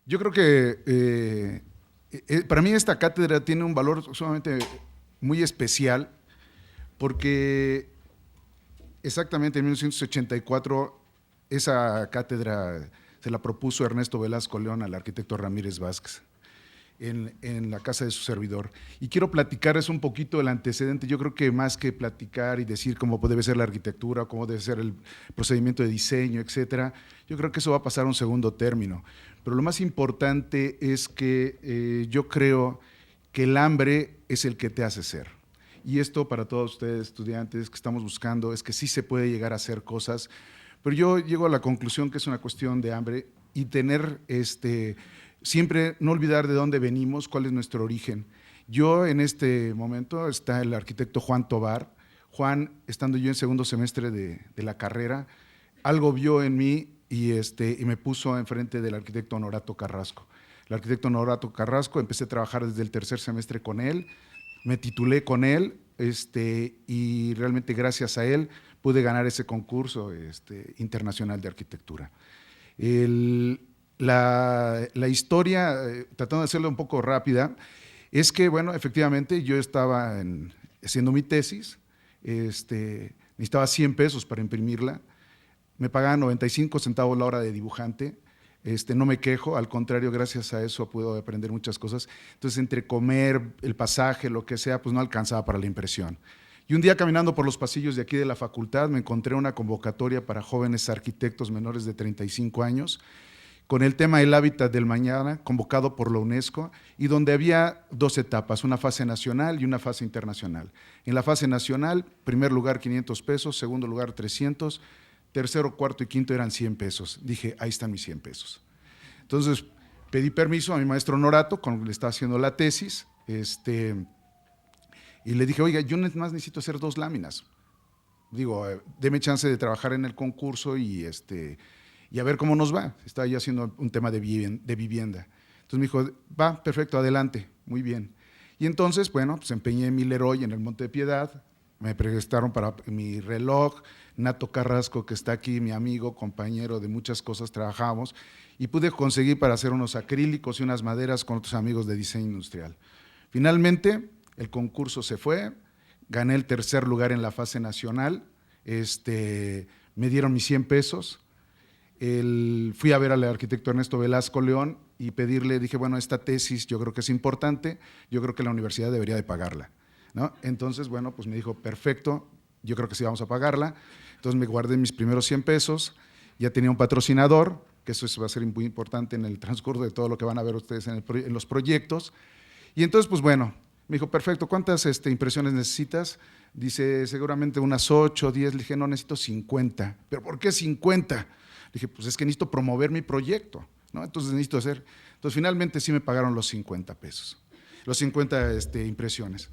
Yo creo que para mí esta cátedra tiene un valor sumamente muy especial porque exactamente en 1984 esa cátedra se la propuso Ernesto Velasco León al arquitecto Ramírez Vázquez en la casa de su servidor. Y quiero platicarles un poquito el antecedente. Yo creo que más que platicar y decir cómo debe ser la arquitectura, cómo debe ser el procedimiento de diseño, etcétera, yo creo que eso va a pasar a un segundo término. Pero lo más importante es que yo creo que el hambre es el que te hace ser. Y esto para todos ustedes, estudiantes que estamos buscando, es que sí se puede llegar a hacer cosas, pero yo llego a la conclusión que es una cuestión de hambre y tener siempre no olvidar de dónde venimos, cuál es nuestro origen. Yo en este momento está el arquitecto Juan Tobar. Juan, estando yo en segundo semestre de la carrera, algo vio en mí y me puso enfrente del arquitecto Honorato Carrasco. El arquitecto Honorato Carrasco, empecé a trabajar desde el tercer semestre con él, me titulé con él y realmente gracias a él pude ganar ese concurso internacional de arquitectura. El, la historia, tratando de hacerlo un poco rápida, es que, bueno, efectivamente yo estaba haciendo mi tesis, necesitaba 100 pesos para imprimirla, me pagaban 95 centavos la hora de dibujante, no me quejo, al contrario, gracias a eso puedo aprender muchas cosas. Entonces, entre comer, el pasaje, lo que sea, pues no alcanzaba para la impresión. Y un día caminando por los pasillos de aquí de la facultad, me encontré una convocatoria para jóvenes arquitectos menores de 35 años, con el tema El hábitat del mañana, convocado por la UNESCO, y donde había dos etapas, una fase nacional y una fase internacional. En la fase nacional, primer lugar 500 pesos, segundo lugar 300, tercero, cuarto y quinto eran 100 pesos. Dije, ahí están mis 100 pesos. Entonces, pedí permiso a mi maestro Norato, con el que le estaba haciendo la tesis, y le dije, oiga, yo más necesito hacer 2 láminas. Digo, deme chance de trabajar en el concurso y a ver cómo nos va. Estaba yo haciendo un tema de vivienda. Entonces me dijo, va, perfecto, adelante, muy bien. Y entonces, bueno, pues empeñé mi Leroy en el Monte de Piedad, me prestaron para mi reloj, Nato Carrasco, que está aquí, mi amigo, compañero de muchas cosas, trabajamos, y pude conseguir para hacer unos acrílicos y unas maderas con otros amigos de diseño industrial. Finalmente, el concurso se fue, gané el tercer lugar en la fase nacional, me dieron mis 100 pesos, fui a ver al arquitecto Ernesto Velasco León y pedirle, dije, bueno, esta tesis yo creo que es importante, yo creo que la universidad debería de pagarla, ¿no? Entonces, bueno, pues me dijo, perfecto, yo creo que sí vamos a pagarla. Entonces me guardé mis primeros 100 pesos, ya tenía un patrocinador, que eso va a ser muy importante en el transcurso de todo lo que van a ver ustedes en los proyectos. Y entonces, pues bueno, me dijo, perfecto, ¿cuántas impresiones necesitas? Dice, seguramente unas 8, 10. Le dije, no, necesito 50. ¿Pero por qué 50? Le dije, pues es que necesito promover mi proyecto, ¿no? Entonces necesito hacer. Entonces finalmente sí me pagaron los 50 pesos, los 50 impresiones.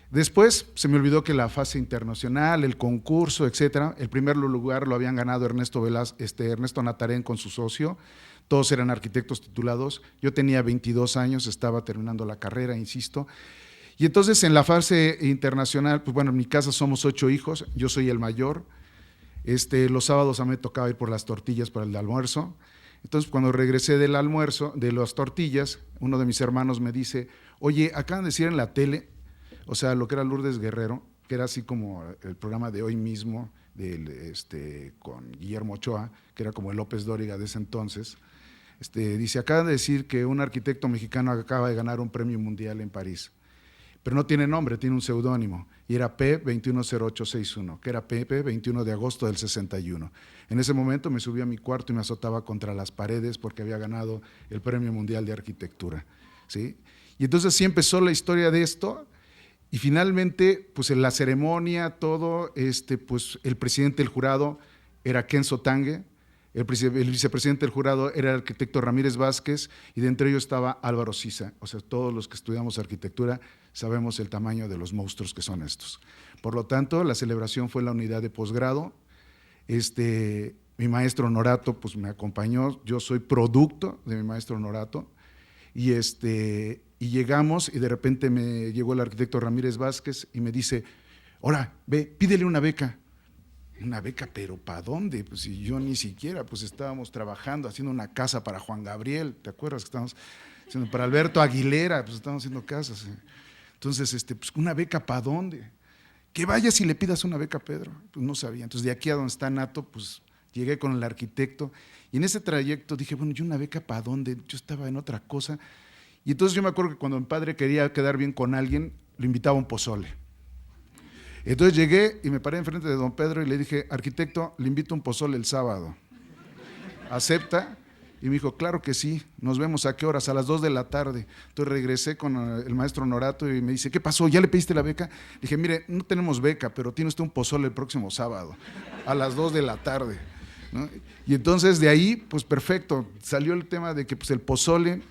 Después se me olvidó que la fase internacional, el concurso, etcétera, el primer lugar lo habían ganado Ernesto Natarén con su socio, todos eran arquitectos titulados, yo tenía 22 años, estaba terminando la carrera, insisto, y entonces en la fase internacional, pues bueno, en mi casa somos 8 hijos, yo soy el mayor, los sábados a mí me tocaba ir por las tortillas para el almuerzo, entonces cuando regresé del almuerzo, de las tortillas, uno de mis hermanos me dice, oye, acaban de decir en la tele, o sea, lo que era Lourdes Guerrero, que era así como el programa de hoy mismo, con Guillermo Ochoa, que era como el López Dóriga de ese entonces, dice, acaba de decir que un arquitecto mexicano acaba de ganar un premio mundial en París, pero no tiene nombre, tiene un seudónimo, y era P210861, que era Pepe 21 de agosto del 61. En ese momento me subí a mi cuarto y me azotaba contra las paredes porque había ganado el premio mundial de arquitectura, ¿sí? Y entonces así empezó la historia de esto. Y finalmente, pues en la ceremonia, todo, pues el presidente del jurado era Kenzo Tange, el vicepresidente del jurado era el arquitecto Ramírez Vázquez y de entre ellos estaba Álvaro Sisa. O sea, todos los que estudiamos arquitectura sabemos el tamaño de los monstruos que son estos. Por lo tanto, la celebración fue en la unidad de posgrado. Mi maestro Norato pues me acompañó, yo soy producto de mi maestro Norato. Y llegamos y de repente me llegó el arquitecto Ramírez Vázquez y me dice, ahora, ve, pídele una beca. Una beca, pero ¿para dónde? Pues si yo ni siquiera, pues estábamos trabajando, haciendo una casa para Juan Gabriel, ¿te acuerdas que estábamos haciendo para Alberto Aguilera? Pues estábamos haciendo casas. Entonces, pues una beca, ¿para dónde? Que vayas y le pidas una beca a Pedro. Pues no sabía. Entonces, de aquí a donde está Nato, pues llegué con el arquitecto y en ese trayecto dije, bueno, ¿yo una beca para dónde? Yo estaba en otra cosa. Y entonces yo me acuerdo que cuando mi padre quería quedar bien con alguien, lo invitaba a un pozole. Entonces llegué y me paré enfrente de don Pedro y le dije, arquitecto, le invito a un pozole el sábado. ¿Acepta? Y me dijo, claro que sí, nos vemos a qué horas, a las 2 de la tarde. Entonces regresé con el maestro Honorato y me dice, ¿qué pasó? ¿Ya le pediste la beca? Le dije, mire, no tenemos beca, pero tiene usted un pozole el próximo sábado, a las 2 de la tarde. ¿No? Y entonces de ahí, pues perfecto, salió el tema de que pues el pozole,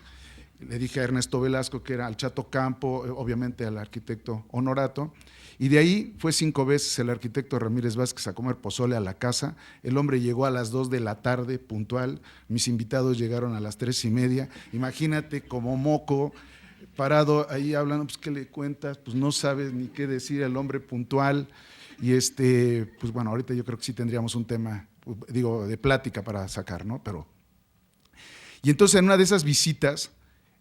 le dije a Ernesto Velasco, que era al Chato Campo, obviamente al arquitecto Honorato, y de ahí fue 5 veces el arquitecto Ramírez Vázquez a comer pozole a la casa. El hombre llegó a las 2 de la tarde, puntual. Mis invitados llegaron a las 3:30. Imagínate como moco, parado ahí hablando, pues ¿qué le cuentas? Pues no sabes ni qué decir, el hombre puntual. Y pues bueno, ahorita yo creo que sí tendríamos un tema, digo, de plática para sacar, ¿no? Y entonces en una de esas visitas,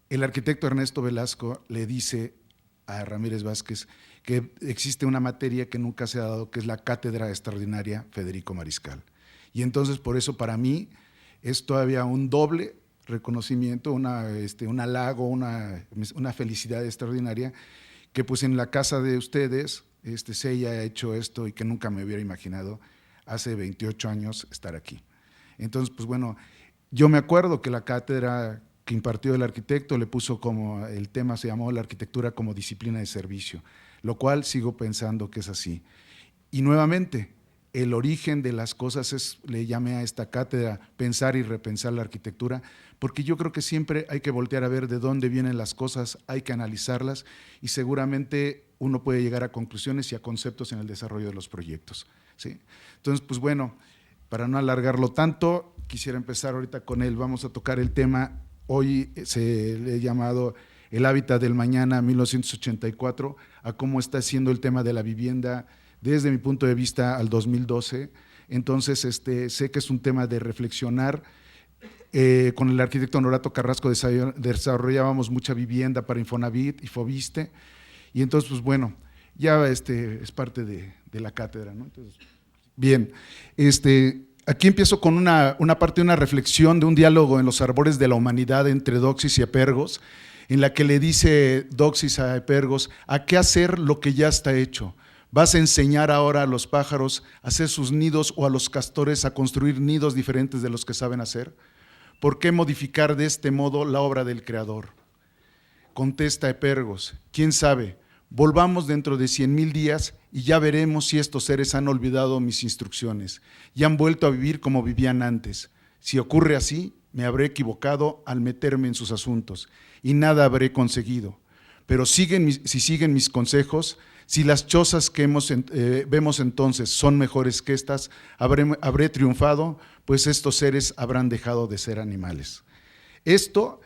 el arquitecto Ernesto Velasco le dice a Ramírez Vázquez que existe una materia que nunca se ha dado, que es la Cátedra Extraordinaria Federico Mariscal. Y entonces por eso para mí es todavía un doble reconocimiento, un halago, una felicidad extraordinaria, que pues en la casa de ustedes se haya hecho esto y que nunca me hubiera imaginado hace 28 años estar aquí. Entonces, pues bueno, yo me acuerdo que la cátedra que impartió el arquitecto le puso como, el tema se llamó la arquitectura como disciplina de servicio, lo cual sigo pensando que es así. Y nuevamente, el origen de las cosas le llamé a esta cátedra pensar y repensar la arquitectura, porque yo creo que siempre hay que voltear a ver de dónde vienen las cosas, hay que analizarlas y seguramente uno puede llegar a conclusiones y a conceptos en el desarrollo de los proyectos, ¿sí? Entonces, pues bueno, para no alargarlo tanto, quisiera empezar ahorita con él. Vamos a tocar el tema, hoy se le ha llamado El hábitat del mañana, 1984, a cómo está siendo el tema de la vivienda desde mi punto de vista al 2012. Entonces, sé que es un tema de reflexionar. Con el arquitecto Honorato Carrasco desarrollábamos mucha vivienda para Infonavit y Fobiste, y entonces, pues bueno, ya es parte de la cátedra, ¿no? Entonces, bien, aquí empiezo con una parte de una reflexión de un diálogo en los arbores de la humanidad entre Doxis y Epergos, en la que le dice Doxis a Epergos, ¿a qué hacer lo que ya está hecho? ¿Vas a enseñar ahora a los pájaros a hacer sus nidos o a los castores a construir nidos diferentes de los que saben hacer? ¿Por qué modificar de este modo la obra del Creador? Contesta Epergos, ¿quién sabe? Volvamos dentro de 100,000 días y ya veremos si estos seres han olvidado mis instrucciones y han vuelto a vivir como vivían antes. Si ocurre así, me habré equivocado al meterme en sus asuntos y nada habré conseguido. Pero si siguen mis consejos, si las chozas que vemos entonces son mejores que estas, habré triunfado, pues estos seres habrán dejado de ser animales. Esto,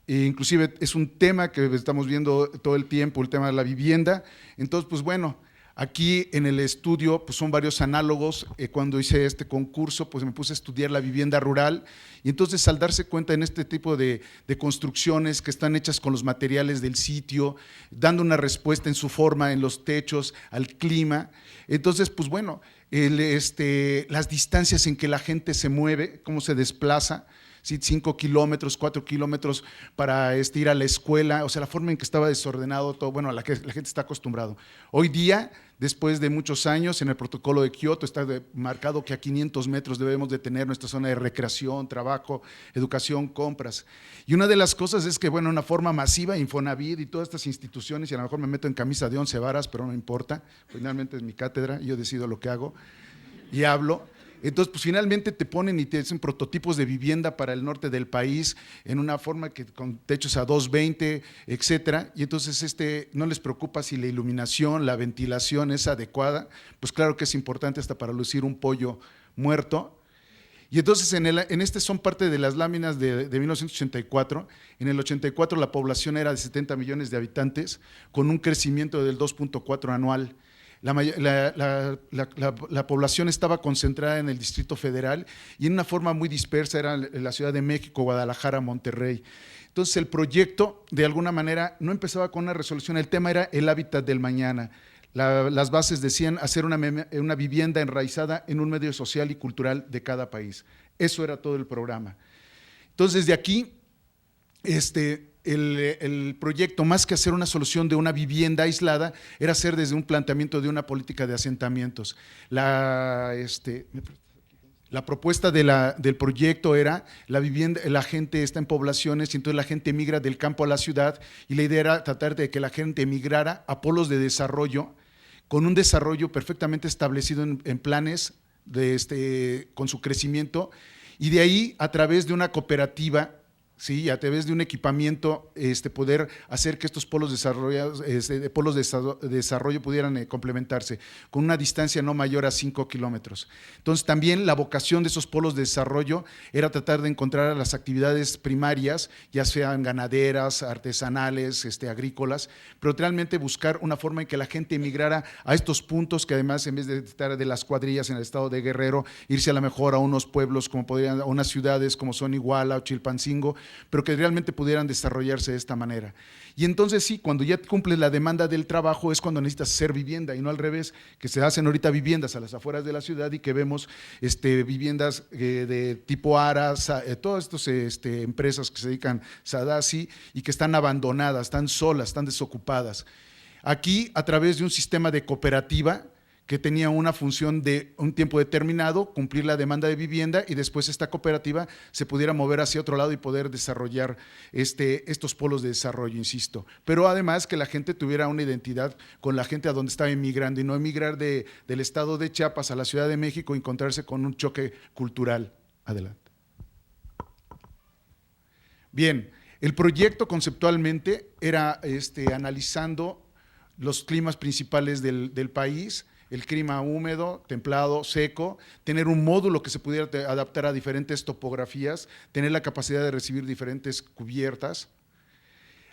inclusive, es un tema que estamos viendo todo el tiempo, el tema de la vivienda. Entonces, pues bueno, aquí en el estudio pues son varios análogos. Cuando hice este concurso, pues me puse a estudiar la vivienda rural y entonces al darse cuenta en este tipo de construcciones que están hechas con los materiales del sitio, dando una respuesta en su forma, en los techos, al clima, entonces pues bueno, las distancias en que la gente se mueve, cómo se desplaza, 5 kilómetros, 4 kilómetros para ir a la escuela, o sea, la forma en que estaba desordenado todo, bueno, a la que la gente está acostumbrado. Hoy día, después de muchos años, en el protocolo de Kioto está marcado que a 500 metros debemos de tener nuestra zona de recreación, trabajo, educación, compras. Y una de las cosas es que, bueno, una forma masiva, Infonavit y todas estas instituciones, y a lo mejor me meto en camisa de 11 varas, pero no importa, finalmente es mi cátedra y yo decido lo que hago y hablo. Entonces, pues finalmente te ponen y te hacen prototipos de vivienda para el norte del país en una forma que con techos a 220, etcétera, y entonces no les preocupa si la iluminación, la ventilación es adecuada, pues claro que es importante hasta para lucir un pollo muerto. Y entonces en son parte de las láminas de 1984. En el 84 la población era de 70 millones de habitantes, con un crecimiento del 2.4 anual. La población estaba concentrada en el Distrito Federal y en una forma muy dispersa era la Ciudad de México, Guadalajara, Monterrey. Entonces el proyecto de alguna manera no empezaba con una resolución, el tema era el hábitat del mañana. Las bases decían hacer una vivienda enraizada en un medio social y cultural de cada país. Eso era todo el programa. Entonces de aquí, el proyecto, más que hacer una solución de una vivienda aislada, era hacer desde un planteamiento de una política de asentamientos. La propuesta del proyecto era la vivienda, la gente está en poblaciones y entonces la gente migra del campo a la ciudad y la idea era tratar de que la gente migrara a polos de desarrollo con un desarrollo perfectamente establecido en planes con su crecimiento y de ahí a través de una cooperativa, sí, a través de un equipamiento, poder hacer que estos polos de desarrollo pudieran complementarse con una distancia no mayor a 5 kilómetros. Entonces, también la vocación de esos polos de desarrollo era tratar de encontrar las actividades primarias, ya sean ganaderas, artesanales, agrícolas, pero realmente buscar una forma en que la gente emigrara a estos puntos que además, en vez de estar de las cuadrillas en el estado de Guerrero, irse a lo mejor a unos pueblos como podrían, a unas ciudades como son Iguala o Chilpancingo, pero que realmente pudieran desarrollarse de esta manera. Y entonces sí, cuando ya cumples la demanda del trabajo es cuando necesitas hacer vivienda y no al revés, que se hacen ahorita viviendas a las afueras de la ciudad y que vemos viviendas de tipo Aras, todas estas empresas que se dedican Sadasi y que están abandonadas, están solas, están desocupadas. Aquí, a través de un sistema de cooperativa, que tenía una función de un tiempo determinado, cumplir la demanda de vivienda y después esta cooperativa se pudiera mover hacia otro lado y poder desarrollar estos polos de desarrollo, insisto. Pero además que la gente tuviera una identidad con la gente a donde estaba emigrando y no emigrar del estado de Chiapas a la Ciudad de México y encontrarse con un choque cultural. Adelante. Bien, el proyecto conceptualmente era analizando los climas principales del país, el clima húmedo, templado, seco, tener un módulo que se pudiera adaptar a diferentes topografías, tener la capacidad de recibir diferentes cubiertas,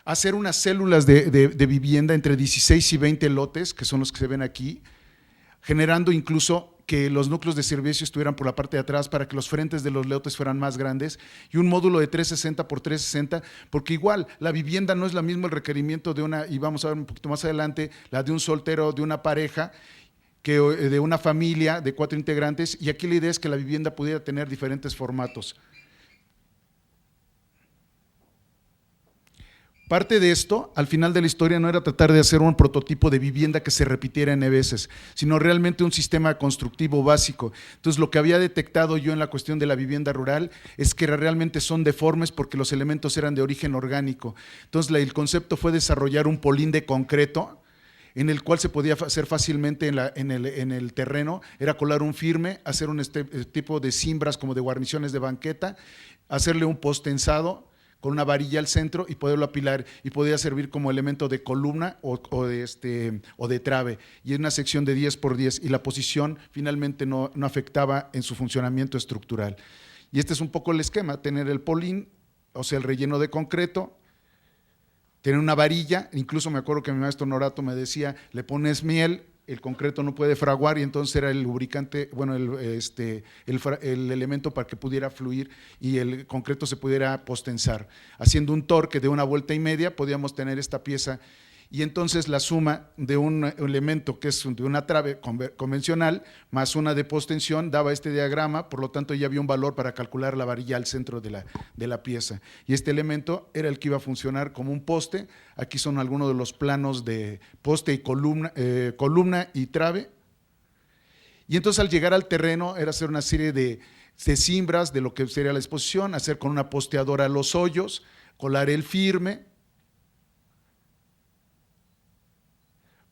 hacer unas células de vivienda entre 16 y 20 lotes, que son los que se ven aquí, generando incluso que los núcleos de servicio estuvieran por la parte de atrás para que los frentes de los lotes fueran más grandes y un módulo de 360 por 360, porque igual la vivienda no es la misma el requerimiento de una, y vamos a ver un poquito más adelante, la de un soltero, de una pareja, que de una familia de 4 integrantes, y aquí la idea es que la vivienda pudiera tener diferentes formatos. Parte de esto, al final de la historia, no era tratar de hacer un prototipo de vivienda que se repitiera N veces, sino realmente un sistema constructivo básico. Entonces, lo que había detectado yo en la cuestión de la vivienda rural es que realmente son deformes porque los elementos eran de origen orgánico. Entonces, el concepto fue desarrollar un polín de concreto, en el cual se podía hacer fácilmente en el terreno, era colar un firme, hacer un tipo de cimbras como de guarniciones de banqueta, hacerle un postensado con una varilla al centro y poderlo apilar, y podía servir como elemento de columna o de trave, y es una sección de 10 por 10, y la posición finalmente no afectaba en su funcionamiento estructural. Y este es un poco el esquema, tener el polín, o sea, el relleno de concreto, tener una varilla, incluso me acuerdo que mi maestro Norato me decía, le pones miel, el concreto no puede fraguar, y entonces era el lubricante, bueno, el elemento para que pudiera fluir y el concreto se pudiera postensar. Haciendo un torque de 1,5 vueltas podíamos tener esta pieza, y entonces la suma de un elemento que es de una trave convencional más una de postensión daba este diagrama, por lo tanto ya había un valor para calcular la varilla al centro de la pieza, y este elemento era el que iba a funcionar como un poste. Aquí son algunos de los planos de poste y columna y trave, y entonces al llegar al terreno era hacer una serie de cimbras de lo que sería la exposición, hacer con una posteadora los hoyos, colar el firme,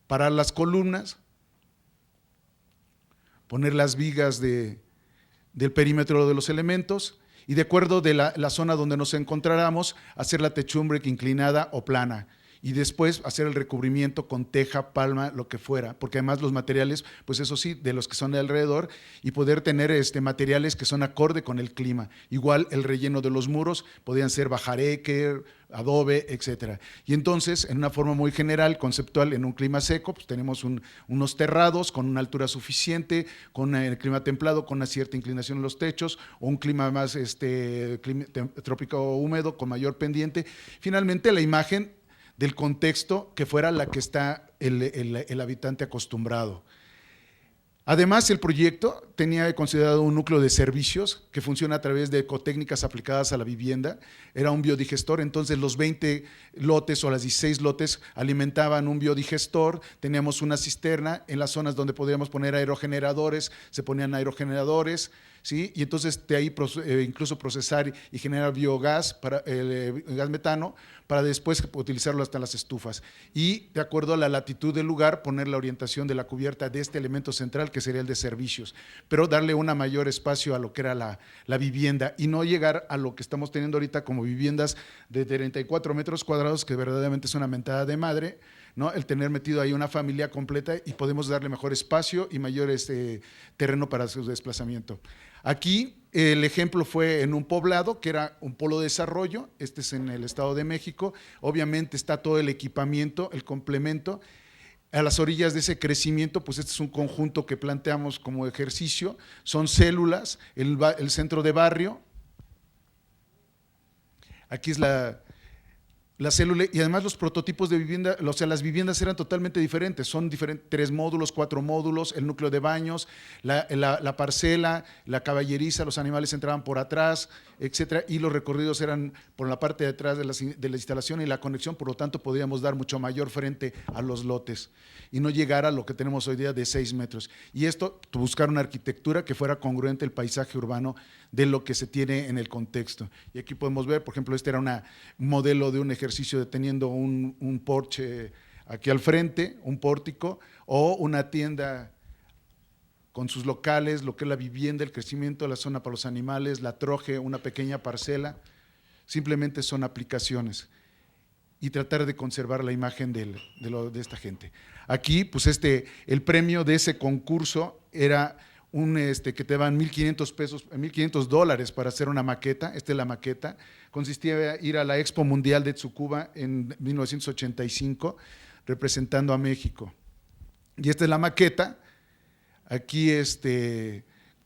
parar las columnas, poner las vigas del perímetro de los elementos, y de acuerdo de la zona donde nos encontráramos, hacer la techumbre inclinada o plana. y después hacer el recubrimiento con teja, palma, lo que fuera, porque además los materiales, pues eso sí, de los que son de alrededor, y poder tener materiales que son acorde con el clima. Igual el relleno de los muros podían ser bajareque, adobe, etcétera. Y entonces, en una forma muy general, conceptual, en un clima seco, pues tenemos unos terrados con una altura suficiente, con el clima templado, con una cierta inclinación en los techos, o un clima más trópico húmedo, con mayor pendiente. Finalmente, la imagen del contexto que fuera la que está el habitante acostumbrado. Además, el proyecto tenía considerado un núcleo de servicios que funciona a través de ecotécnicas aplicadas a la vivienda. Era un biodigestor, entonces los 20 lotes o las 16 lotes alimentaban un biodigestor. Teníamos una cisterna en las zonas donde podíamos poner aerogeneradores, se ponían aerogeneradores, ¿sí? Y entonces de ahí incluso procesar y generar biogás, gas metano, para después utilizarlo hasta las estufas. Y de acuerdo a la latitud del lugar, poner la orientación de la cubierta de este elemento central, que sería el de servicios, pero darle un mayor espacio a lo que era la vivienda y no llegar a lo que estamos teniendo ahorita como viviendas de 34 metros cuadrados, que verdaderamente es una mentada de madre, ¿no? El tener metido ahí una familia completa y podemos darle mejor espacio y mayor terreno para su desplazamiento. Aquí el ejemplo fue en un poblado que era un polo de desarrollo, este es en el Estado de México, obviamente está todo el equipamiento, el complemento. A las orillas de ese crecimiento, pues este es un conjunto que planteamos como ejercicio, son células, el centro de barrio, aquí es la célula, y además los prototipos de vivienda, o sea, las viviendas eran totalmente diferentes, son diferentes, 3 módulos, 4 módulos, el núcleo de baños, la parcela, la caballeriza, los animales entraban por atrás, etcétera, y los recorridos eran por la parte de atrás de la instalación y la conexión, por lo tanto podíamos dar mucho mayor frente a los lotes y no llegar a lo que tenemos hoy día de 6 metros. Y esto, buscar una arquitectura que fuera congruente el paisaje urbano de lo que se tiene en el contexto. Y aquí podemos ver, por ejemplo, este era un modelo de un ejercicio de teniendo un porche aquí al frente, un pórtico, o una tienda con sus locales, lo que es la vivienda, el crecimiento, la zona para los animales, la troje, una pequeña parcela. Simplemente son aplicaciones y tratar de conservar la imagen de esta gente. Aquí, pues el premio de ese concurso era que te daban $1,500, $1,500 para hacer una maqueta. Esta es la maqueta. Consistía en ir a la Expo Mundial de Tsukuba en 1985, representando a México. Y esta es la maqueta. Aquí,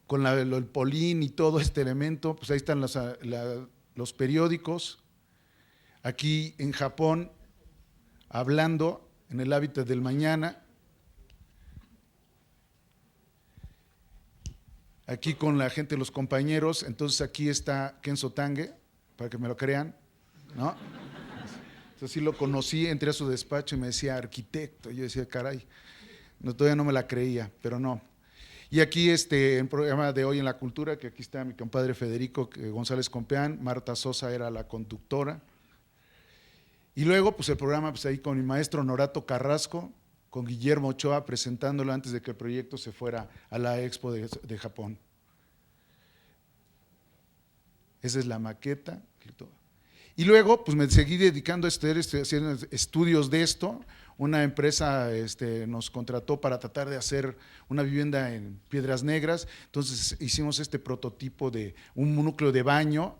con el polín y todo este elemento, pues ahí están los periódicos. Aquí en Japón, hablando en el hábitat del mañana. Aquí con la gente, los compañeros. Entonces aquí está Kenzo Tange, para que me lo crean, ¿no? Entonces sí lo conocí, entré a su despacho y me decía arquitecto. Yo decía, caray, todavía no me la creía, pero no. Y aquí en programa de Hoy en la Cultura, que aquí está mi compadre Federico González Compeán, Marta Sosa era la conductora. Y luego, pues el programa, pues ahí con mi maestro Norato Carrasco, con Guillermo Ochoa, presentándolo antes de que el proyecto se fuera a la Expo de Japón. Esa es la maqueta. Y luego, pues me seguí dedicando a hacer estudios de esto. Una empresa nos contrató para tratar de hacer una vivienda en Piedras Negras. Entonces hicimos este prototipo de un núcleo de baño,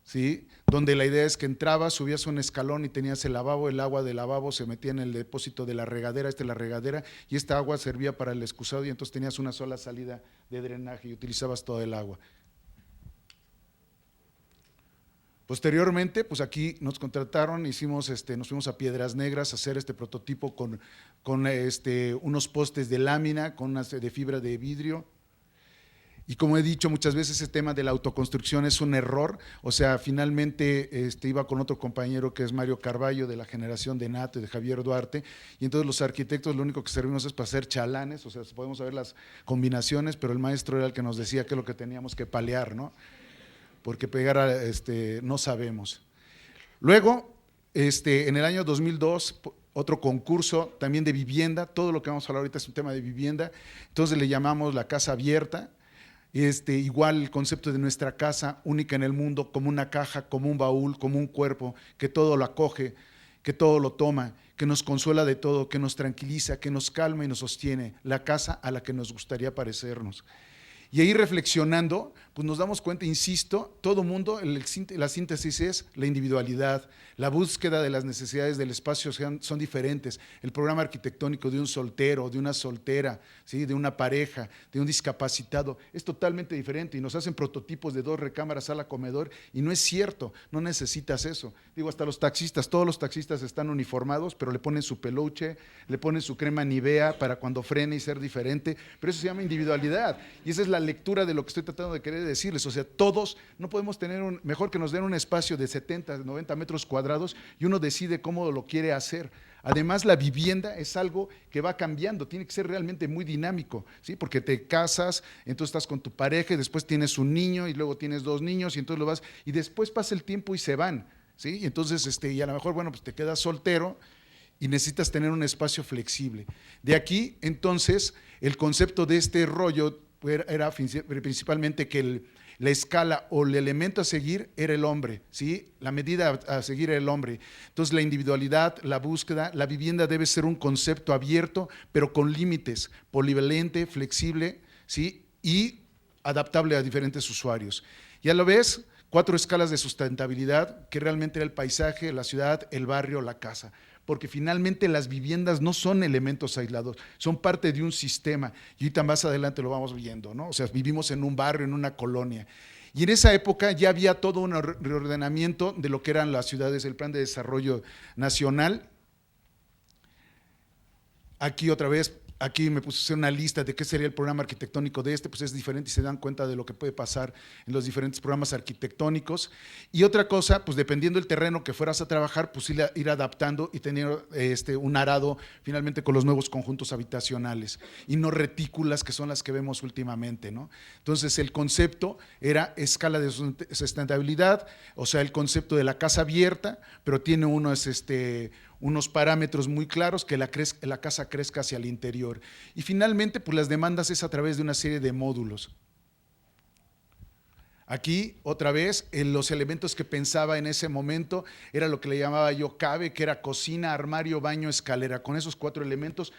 ¿sí? Donde la idea es que entrabas, subías un escalón y tenías el lavabo, el agua del lavabo se metía en el depósito de la regadera, la regadera, y esta agua servía para el excusado, y entonces tenías una sola salida de drenaje y utilizabas todo el agua. Posteriormente, pues aquí nos contrataron, nos fuimos a Piedras Negras a hacer este prototipo con unos postes de lámina, con unas de fibra de vidrio. Y como he dicho muchas veces, ese tema de la autoconstrucción es un error. O sea, finalmente iba con otro compañero que es Mario Carballo, de la generación de Nato y de Javier Duarte, y entonces los arquitectos lo único que servimos es para hacer chalanes, o sea, podemos saber las combinaciones, pero el maestro era el que nos decía qué es lo que teníamos que palear, ¿no? Porque pegar no sabemos. Luego, en el año 2002, otro concurso también de vivienda, todo lo que vamos a hablar ahorita es un tema de vivienda, entonces le llamamos la casa abierta. Igual el concepto de nuestra casa única en el mundo, como una caja, como un baúl, como un cuerpo que todo lo acoge, que todo lo toma, que nos consuela de todo, que nos tranquiliza, que nos calma y nos sostiene, la casa a la que nos gustaría parecernos. Y ahí reflexionando, pues nos damos cuenta, insisto, todo mundo, la síntesis es la individualidad, la búsqueda de las necesidades del espacio son diferentes. El programa arquitectónico de un soltero, de una soltera, ¿sí? De una pareja, de un discapacitado, es totalmente diferente y nos hacen prototipos de 2 recámaras, sala, comedor, y no es cierto, no necesitas eso. Digo, hasta los taxistas, todos los taxistas están uniformados, pero le ponen su peluche, le ponen su crema Nivea para cuando frene y ser diferente, pero eso se llama individualidad, y esa es la lectura de lo que estoy tratando de querer decirles. O sea, todos no podemos tener mejor que nos den un espacio de 70, 90 metros cuadrados y uno decide cómo lo quiere hacer. Además, la vivienda es algo que va cambiando, tiene que ser realmente muy dinámico, ¿sí? Porque te casas, entonces estás con tu pareja y después tienes un niño y luego tienes 2 niños y entonces lo vas, y después pasa el tiempo y se van, ¿sí? Y entonces, y a lo mejor, bueno, pues te quedas soltero y necesitas tener un espacio flexible. De aquí, entonces, el concepto de este rollo era principalmente que la escala o el elemento a seguir era el hombre, ¿sí? La medida a seguir era el hombre. Entonces, la individualidad, la búsqueda, la vivienda debe ser un concepto abierto, pero con límites, polivalente, flexible, ¿sí? Y adaptable a diferentes usuarios. Ya lo ves, 4 escalas de sustentabilidad, que realmente era el paisaje, la ciudad, el barrio, la casa. Porque finalmente las viviendas no son elementos aislados, son parte de un sistema, y ahorita más adelante lo vamos viendo, ¿no? O sea, vivimos en un barrio, en una colonia. Y en esa época ya había todo un reordenamiento de lo que eran las ciudades, el Plan de Desarrollo Nacional. Aquí otra vez, aquí me puse a hacer una lista de qué sería el programa arquitectónico de pues es diferente y se dan cuenta de lo que puede pasar en los diferentes programas arquitectónicos. Y otra cosa, pues dependiendo del terreno que fueras a trabajar, pues ir adaptando y tener un arado finalmente con los nuevos conjuntos habitacionales y no retículas que son las que vemos últimamente, ¿no? Entonces el concepto era escala de sustentabilidad, o sea, el concepto de la casa abierta, pero tiene unos parámetros muy claros, que la casa crezca hacia el interior. Y finalmente, pues las demandas es a través de una serie de módulos. Aquí, otra vez, los elementos que pensaba en ese momento era lo que le llamaba yo CABE, que era cocina, armario, baño, escalera. Con esos 4 elementos,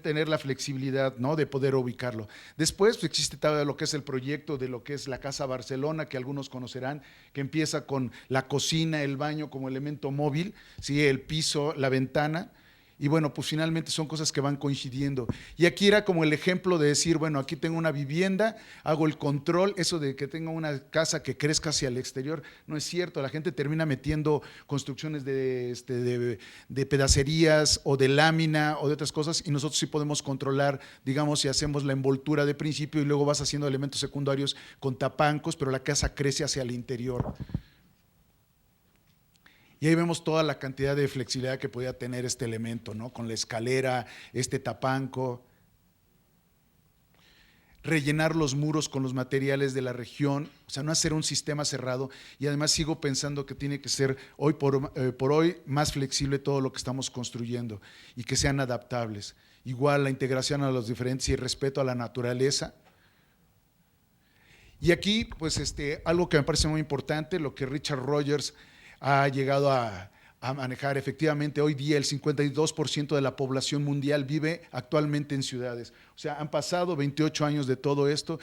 tener la flexibilidad, ¿no?, de poder ubicarlo. Después pues, existe todo lo que es el proyecto de lo que es la Casa Barcelona, que algunos conocerán, que empieza con la cocina, el baño como elemento móvil, ¿sí? El piso, la ventana. Y bueno, pues finalmente son cosas que van coincidiendo. Y aquí era como el ejemplo de decir, bueno, aquí tengo una vivienda, hago el control, eso de que tenga una casa que crezca hacia el exterior, no es cierto. La gente termina metiendo construcciones de pedacerías o de lámina o de otras cosas, y nosotros sí podemos controlar, digamos, si hacemos la envoltura de principio y luego vas haciendo elementos secundarios con tapancos, pero la casa crece hacia el interior. Y ahí vemos toda la cantidad de flexibilidad que podía tener este elemento, ¿no? Con la escalera, tapanco. Rellenar los muros con los materiales de la región, o sea, no hacer un sistema cerrado. Y además sigo pensando que tiene que ser hoy por hoy más flexible todo lo que estamos construyendo y que sean adaptables. Igual la integración a los diferentes y el respeto a la naturaleza. Y aquí, pues, algo que me parece muy importante, lo que Richard Rogers ha llegado a manejar. Efectivamente, hoy día el 52% de la población mundial vive actualmente en ciudades. O sea, han pasado 28 años de todo esto.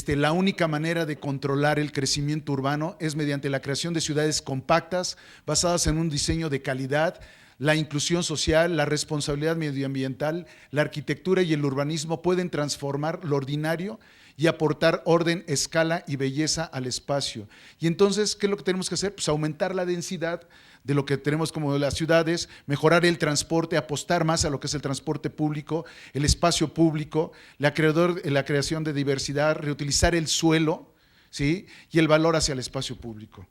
La única manera de controlar el crecimiento urbano es mediante la creación de ciudades compactas, basadas en un diseño de calidad, la inclusión social, la responsabilidad medioambiental, la arquitectura y el urbanismo pueden transformar lo ordinario y aportar orden, escala y belleza al espacio. Y entonces, ¿qué es lo que tenemos que hacer? Pues aumentar la densidad de lo que tenemos como las ciudades, mejorar el transporte, apostar más a lo que es el transporte público, el espacio público, la creación de diversidad, reutilizar el suelo, ¿sí? Y el valor hacia el espacio público.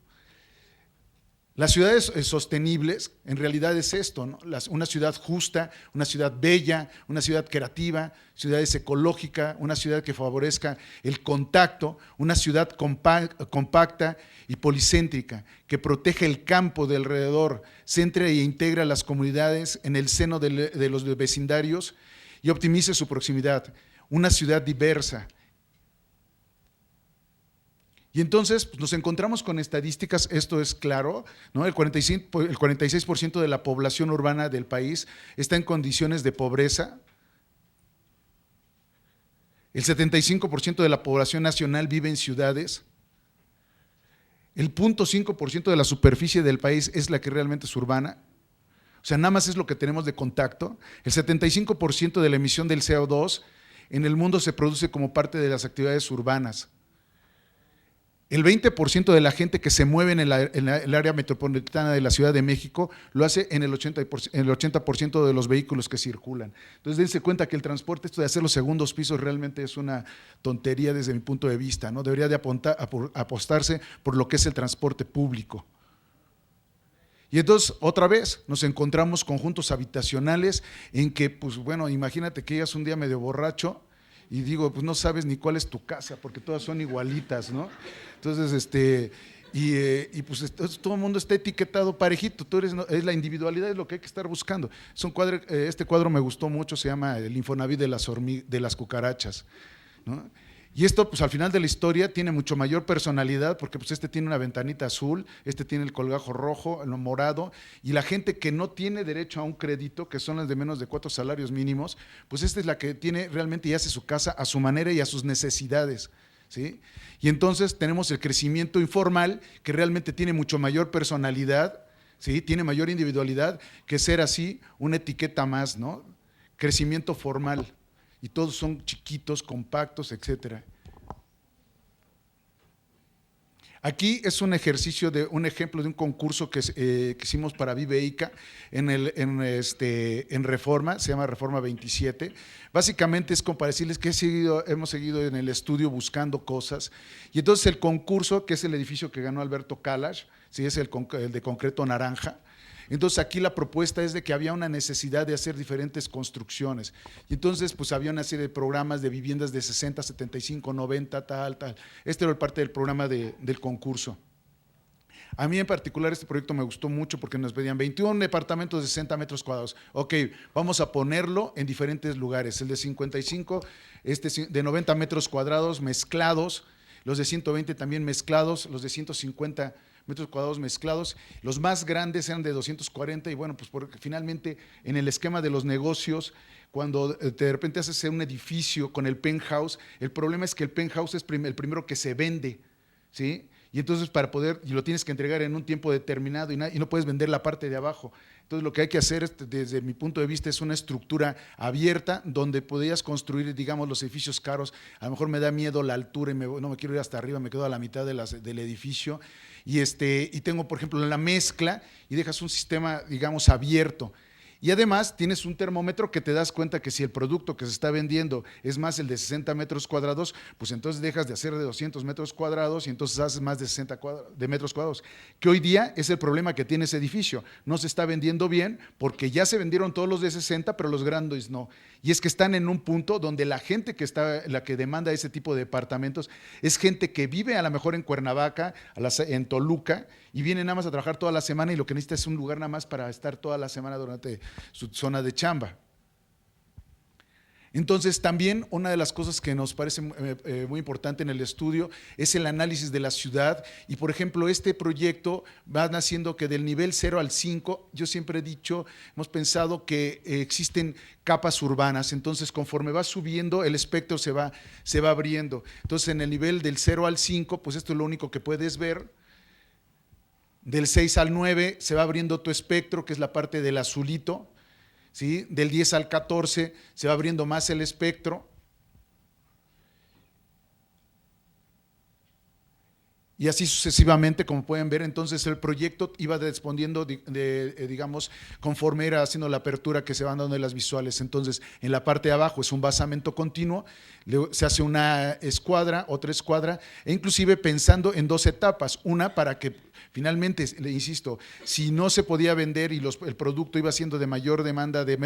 Las ciudades sostenibles, en realidad es esto, ¿no? Una ciudad justa, una ciudad bella, una ciudad creativa, ciudades ecológica, una ciudad que favorezca el contacto, una ciudad compacta y policéntrica, que protege el campo de alrededor, centra e integra a las comunidades en el seno de los vecindarios y optimice su proximidad. Una ciudad diversa. Y entonces pues, nos encontramos con estadísticas, esto es claro, ¿no? El 46% de la población urbana del país está en condiciones de pobreza. El 75% de la población nacional vive en ciudades. El 0.5% de la superficie del país es la que realmente es urbana. O sea, nada más es lo que tenemos de contacto. El 75% de la emisión del CO2 en el mundo se produce como parte de las actividades urbanas. El 20% de la gente que se mueve en el área metropolitana de la Ciudad de México lo hace en el 80% de los vehículos que circulan. Entonces, dense cuenta que el transporte, esto de hacer los segundos pisos, realmente es una tontería desde mi punto de vista, ¿no? Debería de apostarse por lo que es el transporte público. Y entonces, otra vez, nos encontramos conjuntos habitacionales en que, pues bueno, imagínate que llegas un día medio borracho y digo, pues no sabes ni cuál es tu casa, porque todas son igualitas, ¿no? Entonces, pues entonces todo el mundo está etiquetado parejito, es la individualidad es lo que hay que estar buscando. Este cuadro me gustó mucho, se llama El Infonavit de las cucarachas, ¿no? Y esto, pues al final de la historia, tiene mucho mayor personalidad, porque pues este tiene una ventanita azul, este tiene el colgajo rojo, el morado, y la gente que no tiene derecho a un crédito, que son las de menos de 4 salarios mínimos, pues esta es la que tiene realmente y hace su casa a su manera y a sus necesidades, ¿sí? Y entonces tenemos el crecimiento informal, que realmente tiene mucho mayor personalidad, ¿sí? Tiene mayor individualidad que ser así una etiqueta más, ¿no? Crecimiento formal. Y todos son chiquitos, compactos, etcétera. Aquí es un ejercicio un ejemplo de un concurso que hicimos para Viveica en Reforma, se llama Reforma 27. Básicamente es como para decirles que hemos seguido en el estudio buscando cosas. Y entonces el concurso, que es el edificio que ganó Alberto Kalash, ¿sí? Es el de concreto naranja. Entonces aquí la propuesta es de que había una necesidad de hacer diferentes construcciones. Y entonces pues había una serie de programas de viviendas de 60, 75, 90, tal. Este era parte del programa del concurso. A mí en particular este proyecto me gustó mucho porque nos pedían 21 departamentos de 60 metros cuadrados. Ok, vamos a ponerlo en diferentes lugares. El de 55, de 90 metros cuadrados mezclados, los de 120 también mezclados, los de 150 metros cuadrados mezclados. Los más grandes eran de 240 y bueno, pues porque finalmente en el esquema de los negocios, cuando de repente haces un edificio con el penthouse, el problema es que el penthouse es el primero que se vende, ¿sí? Y entonces y lo tienes que entregar en un tiempo determinado y no puedes vender la parte de abajo. Entonces lo que hay que hacer, desde mi punto de vista, es una estructura abierta donde podías construir, digamos, los edificios caros. A lo mejor me da miedo la altura y no me quiero ir hasta arriba, me quedo a la mitad del edificio. Y tengo, por ejemplo, la mezcla y dejas un sistema, digamos, abierto. Y además tienes un termómetro que te das cuenta que si el producto que se está vendiendo es más el de 60 metros cuadrados, pues entonces dejas de hacer de 200 metros cuadrados y entonces haces más de 60 de metros cuadrados. Que hoy día es el problema que tiene ese edificio. No se está vendiendo bien porque ya se vendieron todos los de 60, pero los grandes no. Y es que están en un punto donde la gente la que demanda ese tipo de departamentos es gente que vive a lo mejor en Cuernavaca, en Toluca, y viene nada más a trabajar toda la semana y lo que necesita es un lugar nada más para estar toda la semana durante su zona de chamba. Entonces, también una de las cosas que nos parece muy importante en el estudio es el análisis de la ciudad. Y, por ejemplo, este proyecto va naciendo que del nivel 0 al 5, yo siempre he dicho, hemos pensado que existen capas urbanas. Entonces, conforme va subiendo, el espectro se va abriendo. Entonces, en el nivel del 0 al 5, pues esto es lo único que puedes ver. Del 6 al 9 se va abriendo tu espectro, que es la parte del azulito. ¿Sí? Del 10 al 14 se va abriendo más el espectro. Y así sucesivamente, como pueden ver, entonces el proyecto iba respondiendo, digamos, conforme era haciendo la apertura que se van dando en las visuales. Entonces, en la parte de abajo es un basamento continuo, se hace una escuadra, otra escuadra, e inclusive pensando en 2 etapas. Una para que finalmente, le insisto, si no se podía vender y el producto iba siendo de mayor demanda de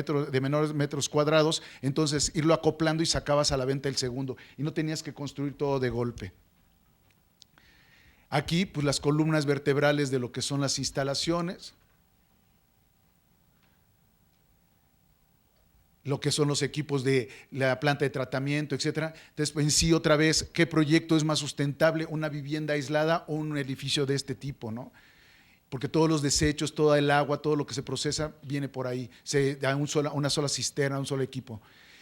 menores metros cuadrados, entonces irlo acoplando y sacabas a la venta el segundo y no tenías que construir todo de golpe. Aquí, pues las columnas vertebrales de lo que son las instalaciones. lo que son los equipos de la planta de tratamiento, etcétera. Entonces, en sí, otra vez, ¿qué proyecto es más sustentable? ¿Una vivienda aislada o un edificio de este tipo, no? Porque todos los desechos, toda el agua, todo lo que se procesa viene por ahí, se da una sola cisterna, un solo equipo.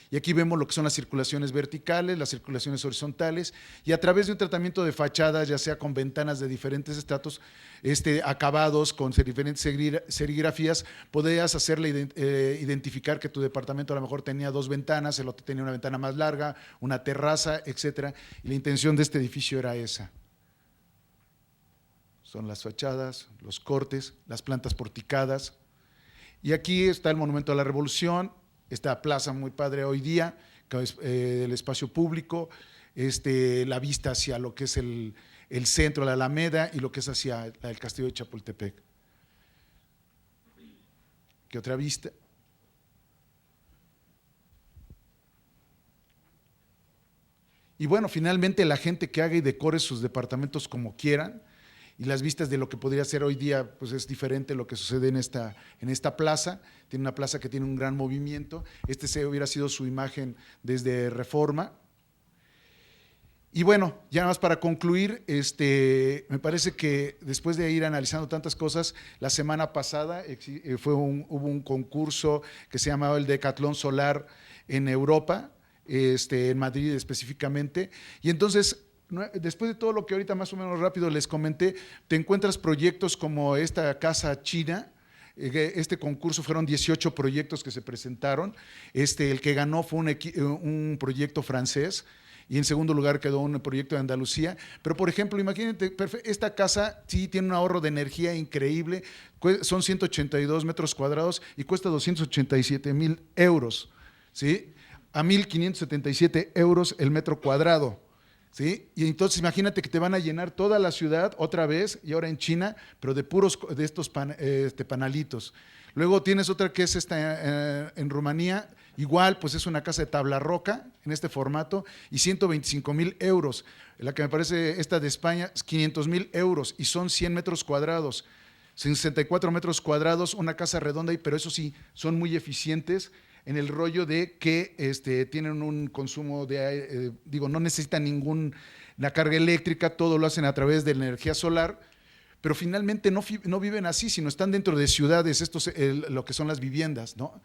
Y aquí vemos lo que son las circulaciones verticales, las circulaciones horizontales, y a través de un tratamiento de fachadas, ya sea con ventanas de diferentes estratos, acabados, con diferentes serigrafías, podías hacerle identificar que tu departamento a lo mejor tenía 2 ventanas, el otro tenía una ventana más larga, una terraza, etcétera. Y la intención de este edificio era esa. Son las fachadas, los cortes, las plantas porticadas. Y aquí está el Monumento a la Revolución, esta plaza muy padre hoy día, que es el espacio público, la vista hacia lo que es el centro, la Alameda, y lo que es hacia el Castillo de Chapultepec. ¿Qué otra vista? Y bueno, finalmente la gente que haga y decore sus departamentos como quieran, y las vistas de lo que podría ser hoy día, pues es diferente lo que sucede en esta plaza. Tiene una plaza que tiene un gran movimiento. Hubiera sido su imagen desde Reforma. Y bueno, ya nada más para concluir, me parece que después de ir analizando tantas cosas, la semana pasada hubo un concurso que se llamaba el Decatlón Solar en Europa, en Madrid específicamente, y entonces después de todo lo que ahorita más o menos rápido les comenté, te encuentras proyectos como esta casa china. Este concurso fueron 18 proyectos que se presentaron. El que ganó fue un proyecto francés, y en segundo lugar quedó un proyecto de Andalucía. Pero, por ejemplo, imagínate, esta casa sí tiene un ahorro de energía increíble, son 182 metros cuadrados y cuesta 287,000 euros, ¿sí? A 1,577 euros el metro cuadrado. ¿Sí? Y entonces imagínate que te van a llenar toda la ciudad otra vez, y ahora en China, pero de estos panalitos. Luego tienes otra que es en Rumanía, igual pues es una casa de tabla roca en este formato, y 125,000 euros. La que me parece esta de España es 500,000 euros y son 100 metros cuadrados. 64 metros cuadrados, una casa redonda, pero eso sí, son muy eficientes en el rollo de que tienen un consumo de, no necesitan ninguna carga eléctrica, todo lo hacen a través de la energía solar, pero finalmente no viven así, sino están dentro de ciudades, lo que son las viviendas, ¿no?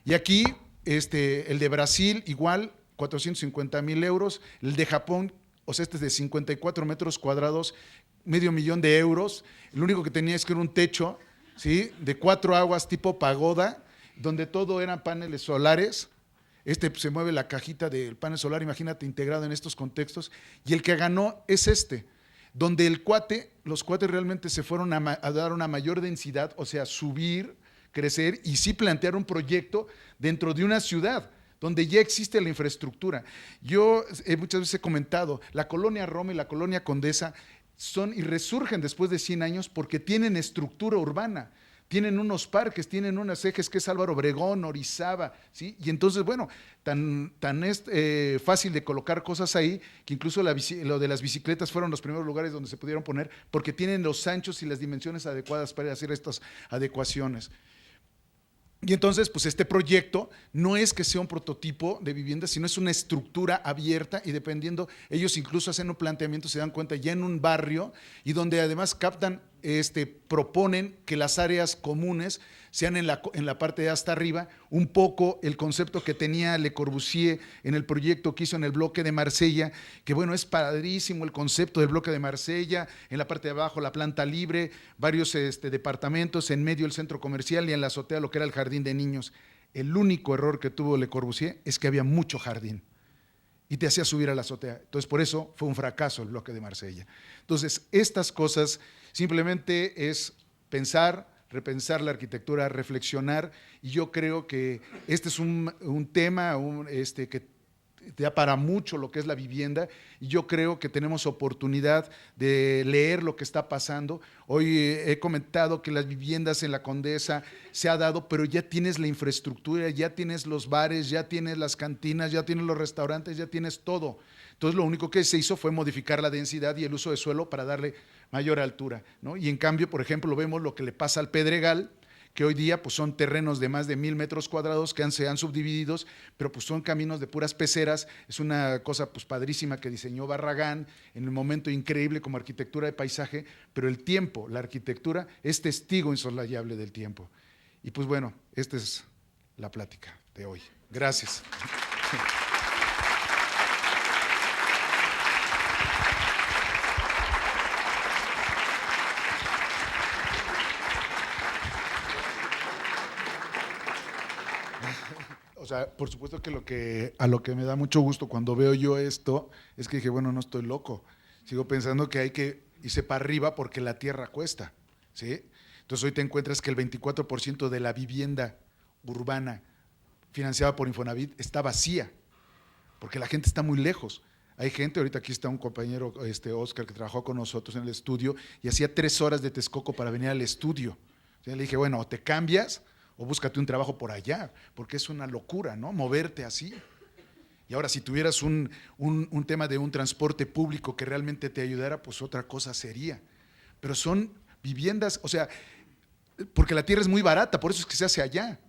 Y aquí, el de Brasil, igual, 450,000 euros, el de Japón, o sea, este es de 54 metros cuadrados, 500,000 euros, lo único que tenía es que era un techo, ¿sí?, de 4 aguas tipo pagoda, donde todo eran paneles solares. Se mueve la cajita del panel solar, imagínate, integrado en estos contextos, y el que ganó es donde los cuates realmente se fueron a dar una mayor densidad, o sea, subir, crecer, y sí plantear un proyecto dentro de una ciudad, donde ya existe la infraestructura. Yo muchas veces he comentado, la colonia Roma y la colonia Condesa son y resurgen después de 100 años porque tienen estructura urbana. Tienen unos parques, tienen unos ejes que es Álvaro Obregón, Orizaba, ¿sí? Y entonces, bueno, tan es fácil de colocar cosas ahí, que incluso lo de las bicicletas fueron los primeros lugares donde se pudieron poner, porque tienen los anchos y las dimensiones adecuadas para hacer estas adecuaciones. Y entonces, pues este proyecto no es que sea un prototipo de vivienda, sino es una estructura abierta, y dependiendo, ellos incluso hacen un planteamiento, se dan cuenta ya en un barrio, y donde además proponen que las áreas comunes sean en la parte de hasta arriba, un poco el concepto que tenía Le Corbusier en el proyecto que hizo en el bloque de Marsella, que bueno, es padrísimo el concepto del bloque de Marsella, en la parte de abajo la planta libre, varios departamentos, en medio el centro comercial y en la azotea lo que era el jardín de niños. El único error que tuvo Le Corbusier es que había mucho jardín y te hacía subir a la azotea. Entonces, por eso fue un fracaso el bloque de Marsella. Entonces, estas cosas simplemente es pensar, repensar la arquitectura, reflexionar, y yo creo que este es un tema que da para mucho lo que es la vivienda, y yo creo que tenemos oportunidad de leer lo que está pasando. Hoy he comentado que las viviendas en la Condesa se ha dado, pero ya tienes la infraestructura, ya tienes los bares, ya tienes las cantinas, ya tienes los restaurantes, ya tienes todo. Entonces lo único que se hizo fue modificar la densidad y el uso de suelo para darle mayor altura, ¿no? Y en cambio, por ejemplo, vemos lo que le pasa al Pedregal, que hoy día pues son terrenos de más de 1,000 metros cuadrados que se han subdivididos, pero pues son caminos de puras peceras. Es una cosa pues padrísima que diseñó Barragán en un momento increíble como arquitectura de paisaje, pero el tiempo, la arquitectura es testigo insolayable del tiempo. Y pues bueno, esta es la plática de hoy. Gracias. O sea, por supuesto que a lo que me da mucho gusto cuando veo yo esto es que dije, bueno, no estoy loco. Sigo pensando que hay que irse para arriba porque la tierra cuesta, ¿sí? Entonces hoy te encuentras que el 24% de la vivienda urbana financiada por Infonavit está vacía, porque la gente está muy lejos. Hay gente, ahorita aquí está un compañero, Oscar, que trabajó con nosotros en el estudio y hacía 3 horas de Texcoco para venir al estudio. Entonces le dije, bueno, o te cambias o búscate un trabajo por allá, porque es una locura, ¿no? Moverte así. Y ahora, si tuvieras un tema de un transporte público que realmente te ayudara, pues otra cosa sería. Pero son viviendas, o sea, porque la tierra es muy barata, por eso es que se hace allá.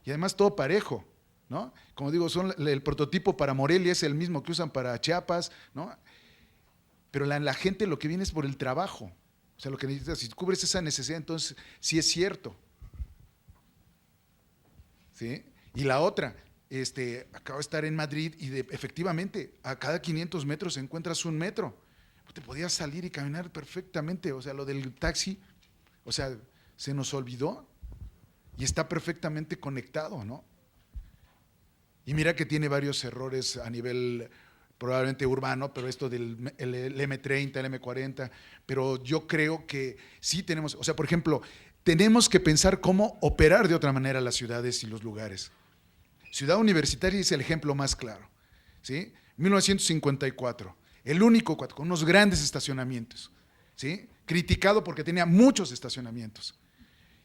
Y además todo parejo, ¿no? Como digo, el prototipo para Morelia es el mismo que usan para Chiapas, ¿no? Pero la gente lo que viene es por el trabajo. O sea, lo que necesitas, si cubres esa necesidad, entonces sí es cierto. ¿Sí? Y la otra, acabo de estar en Madrid y efectivamente a cada 500 metros encuentras un metro. Te podías salir y caminar perfectamente, o sea, lo del taxi, o sea, se nos olvidó y está perfectamente conectado, ¿no? Y mira que tiene varios errores a nivel probablemente urbano, pero esto del el M30, el M40, pero yo creo que sí tenemos, o sea, por ejemplo, tenemos que pensar cómo operar de otra manera las ciudades y los lugares. Ciudad Universitaria es el ejemplo más claro, ¿sí? 1954, el único con unos grandes estacionamientos, ¿sí? Criticado porque tenía muchos estacionamientos.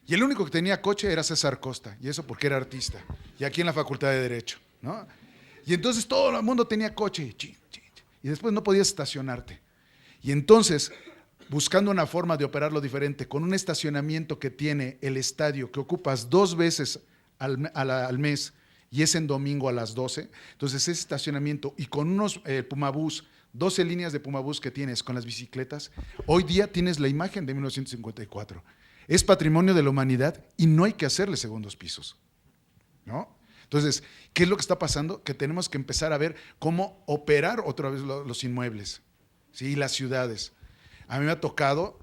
Y el único que tenía coche era César Costa, y eso porque era artista, y aquí en la Facultad de Derecho, ¿no? Y entonces todo el mundo tenía coche, y después no podías estacionarte. Y entonces, buscando una forma de operarlo diferente, con un estacionamiento que tiene el estadio, que ocupas 2 veces al mes, y es en domingo a las 12, entonces ese estacionamiento, y con unos Pumabús, 12 líneas de Pumabús que tienes con las bicicletas, hoy día tienes la imagen de 1954. Es patrimonio de la humanidad y no hay que hacerle segundos pisos, ¿no? Entonces, ¿qué es lo que está pasando? Que tenemos que empezar a ver cómo operar otra vez los inmuebles, ¿sí? Y las ciudades. A mí me ha tocado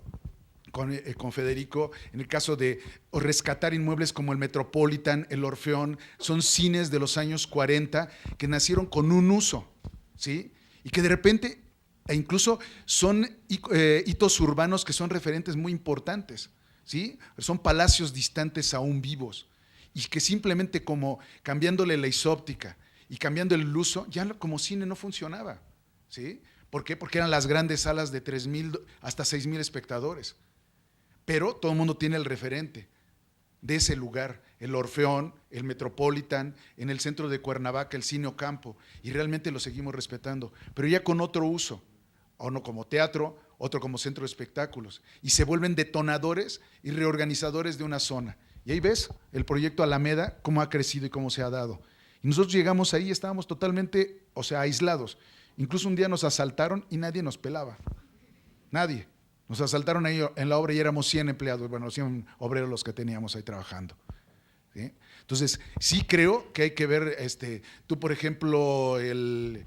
con Federico, en el caso de rescatar inmuebles como el Metropolitan, el Orfeón, son cines de los años 40 que nacieron con un uso, ¿sí? Y que de repente, e incluso son hitos urbanos que son referentes muy importantes, ¿sí? Son palacios distantes aún vivos y que simplemente como cambiándole la isóptica y cambiando el uso, ya como cine no funcionaba, ¿sí? ¿Por qué? Porque eran las grandes salas de 3,000 hasta 6,000 espectadores. Pero todo el mundo tiene el referente de ese lugar, el Orfeón, el Metropolitan, en el centro de Cuernavaca, el Cine Ocampo, y realmente lo seguimos respetando, pero ya con otro uso, uno como teatro, otro como centro de espectáculos, y se vuelven detonadores y reorganizadores de una zona. Y ahí ves el proyecto Alameda, cómo ha crecido y cómo se ha dado. Y nosotros llegamos ahí, estábamos totalmente, o sea, aislados. Incluso un día nos asaltaron y nadie nos pelaba, nadie. Nos asaltaron ahí en la obra y éramos 100 empleados, bueno, 100 obreros los que teníamos ahí trabajando, ¿sí? Entonces, sí creo que hay que ver, tú por ejemplo, el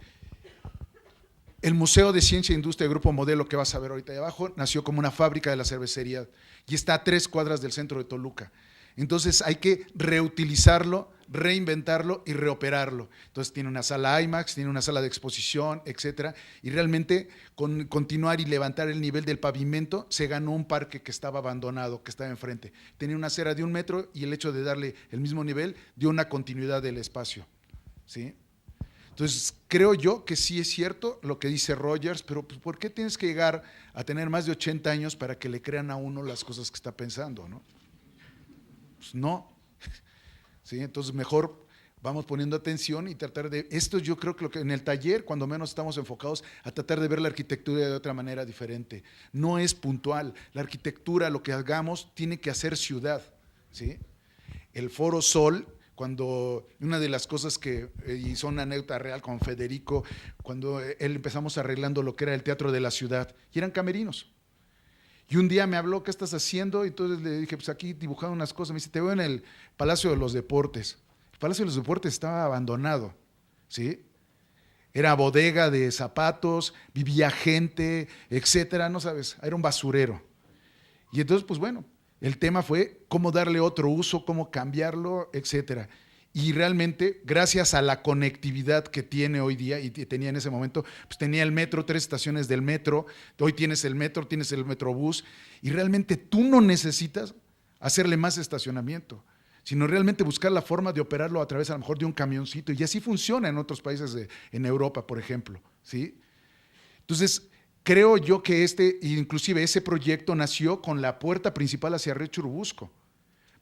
Museo de Ciencia e Industria de Grupo Modelo que vas a ver ahorita ahí abajo, nació como una fábrica de la cervecería y está a 3 cuadras del centro de Toluca. Entonces hay que reutilizarlo, reinventarlo y reoperarlo. Entonces tiene una sala IMAX, tiene una sala de exposición, etcétera, y realmente con continuar y levantar el nivel del pavimento se ganó un parque que estaba abandonado, que estaba enfrente. Tenía una acera de 1 metro y el hecho de darle el mismo nivel dio una continuidad del espacio, ¿sí? Entonces, creo yo que sí es cierto lo que dice Rogers, pero pues, ¿por qué tienes que llegar a tener más de 80 años para que le crean a uno las cosas que está pensando, ¿no? Pues no. ¿Sí? Entonces, mejor vamos poniendo atención y tratar de… Esto yo creo que, lo que en el taller, cuando menos estamos enfocados a tratar de ver la arquitectura de otra manera diferente. No es puntual. La arquitectura, lo que hagamos, tiene que hacer ciudad, ¿sí? el Foro Sol, cuando una de las cosas que, y son una anécdota real con Federico, cuando él empezamos arreglando lo que era el Teatro de la Ciudad, y eran camerinos. Y un día me habló, ¿qué estás haciendo? Y entonces le dije, pues aquí dibujando unas cosas. Me dice, te veo en el Palacio de los Deportes. El Palacio de los Deportes estaba abandonado, ¿sí? Era bodega de zapatos, vivía gente, etcétera, no sabes, era un basurero. Y entonces, pues bueno, el tema fue cómo darle otro uso, cómo cambiarlo, etcétera. Y realmente, gracias a la conectividad que tiene hoy día, y tenía en ese momento, pues tenía el metro, 3 estaciones del metro, hoy tienes el metro, tienes el metrobús, y realmente tú no necesitas hacerle más estacionamiento, sino realmente buscar la forma de operarlo a través a lo mejor de un camioncito, y así funciona en otros países en Europa, por ejemplo, ¿sí? Entonces, creo yo que inclusive ese proyecto nació con la puerta principal hacia Río Churubusco,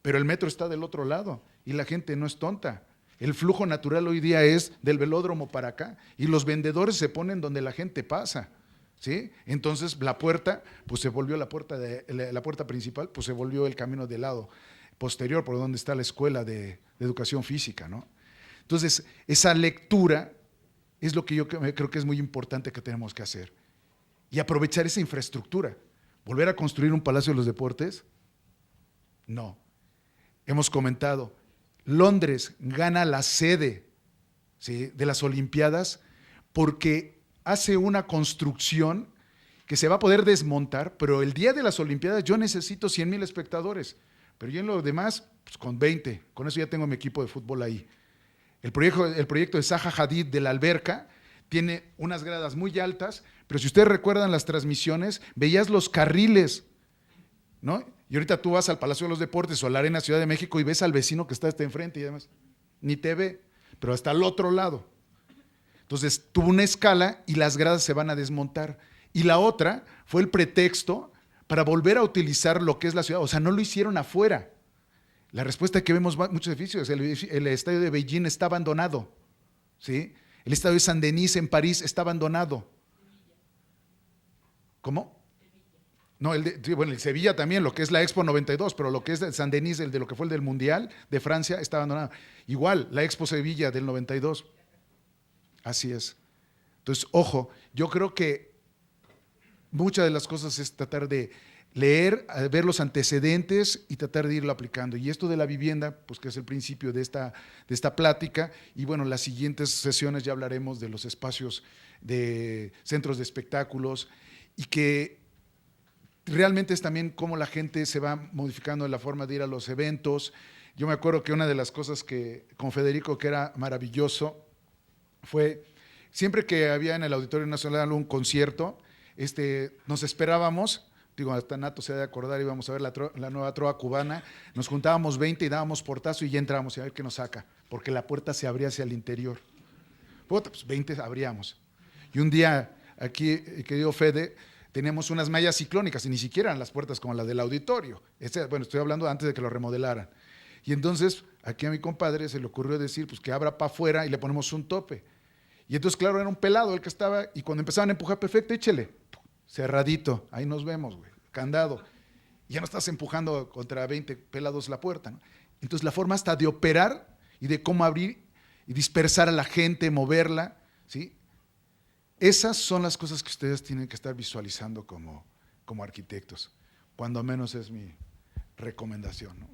pero el metro está del otro lado y la gente no es tonta. El flujo natural hoy día es del velódromo para acá y los vendedores se ponen donde la gente pasa, ¿sí? Entonces la puerta, pues se volvió la puerta principal, pues se volvió el camino del lado posterior por donde está la escuela de educación física, ¿no? Entonces, esa lectura es lo que yo creo que es muy importante que tenemos que hacer y aprovechar esa infraestructura. ¿Volver a construir un Palacio de los Deportes? No. Hemos comentado, Londres gana la sede, ¿sí?, de las Olimpiadas porque hace una construcción que se va a poder desmontar, pero el día de las Olimpiadas yo necesito 100,000 espectadores, pero yo en lo demás, pues con 20, con eso ya tengo mi equipo de fútbol ahí. El proyecto de Zaha Hadid de la alberca tiene unas gradas muy altas, pero si ustedes recuerdan las transmisiones, veías los carriles, ¿no? Y ahorita tú vas al Palacio de los Deportes o a la Arena Ciudad de México y ves al vecino que está hasta enfrente y además ni te ve, pero hasta al otro lado. Entonces tuvo una escala y las gradas se van a desmontar. Y la otra fue el pretexto para volver a utilizar lo que es la ciudad, o sea, no lo hicieron afuera. La respuesta es que vemos muchos edificios, el estadio de Beijing está abandonado, ¿sí? El estadio de Saint-Denis en París está abandonado. ¿Cómo? No, bueno, el Sevilla también, lo que es la Expo 92, pero lo que es el Saint-Denis, el de lo que fue el del Mundial de Francia, está abandonado. Igual, la Expo Sevilla del 92. Así es. Entonces, ojo, yo creo que muchas de las cosas es tratar de leer, ver los antecedentes y tratar de irlo aplicando. Y esto de la vivienda, pues que es el principio de esta plática, y bueno, las siguientes sesiones ya hablaremos de los espacios de centros de espectáculos y que realmente es también cómo la gente se va modificando en la forma de ir a los eventos. Yo me acuerdo que una de las cosas que con Federico que era maravilloso fue siempre que había en el Auditorio Nacional un concierto, nos esperábamos, digo, hasta Nato se ha de acordar, íbamos a ver la nueva trova cubana, nos juntábamos 20 y dábamos portazo y ya entrábamos y a ver qué nos saca, porque la puerta se abría hacia el interior. Pues 20 abríamos. Y un día, aquí, querido Fede, teníamos unas mallas ciclónicas y ni siquiera eran las puertas como las del auditorio. Bueno, estoy hablando antes de que lo remodelaran. Y entonces, aquí a mi compadre se le ocurrió decir, pues que abra para afuera y le ponemos un tope. Y entonces, claro, era un pelado el que estaba, y cuando empezaban a empujar, perfecto, échele, cerradito, ahí nos vemos, güey, candado. Y ya no estás empujando contra 20 pelados la puerta, ¿no? Entonces, la forma hasta de operar y de cómo abrir y dispersar a la gente, moverla, ¿sí? Esas son las cosas que ustedes tienen que estar visualizando como arquitectos, cuando menos es mi recomendación, ¿no?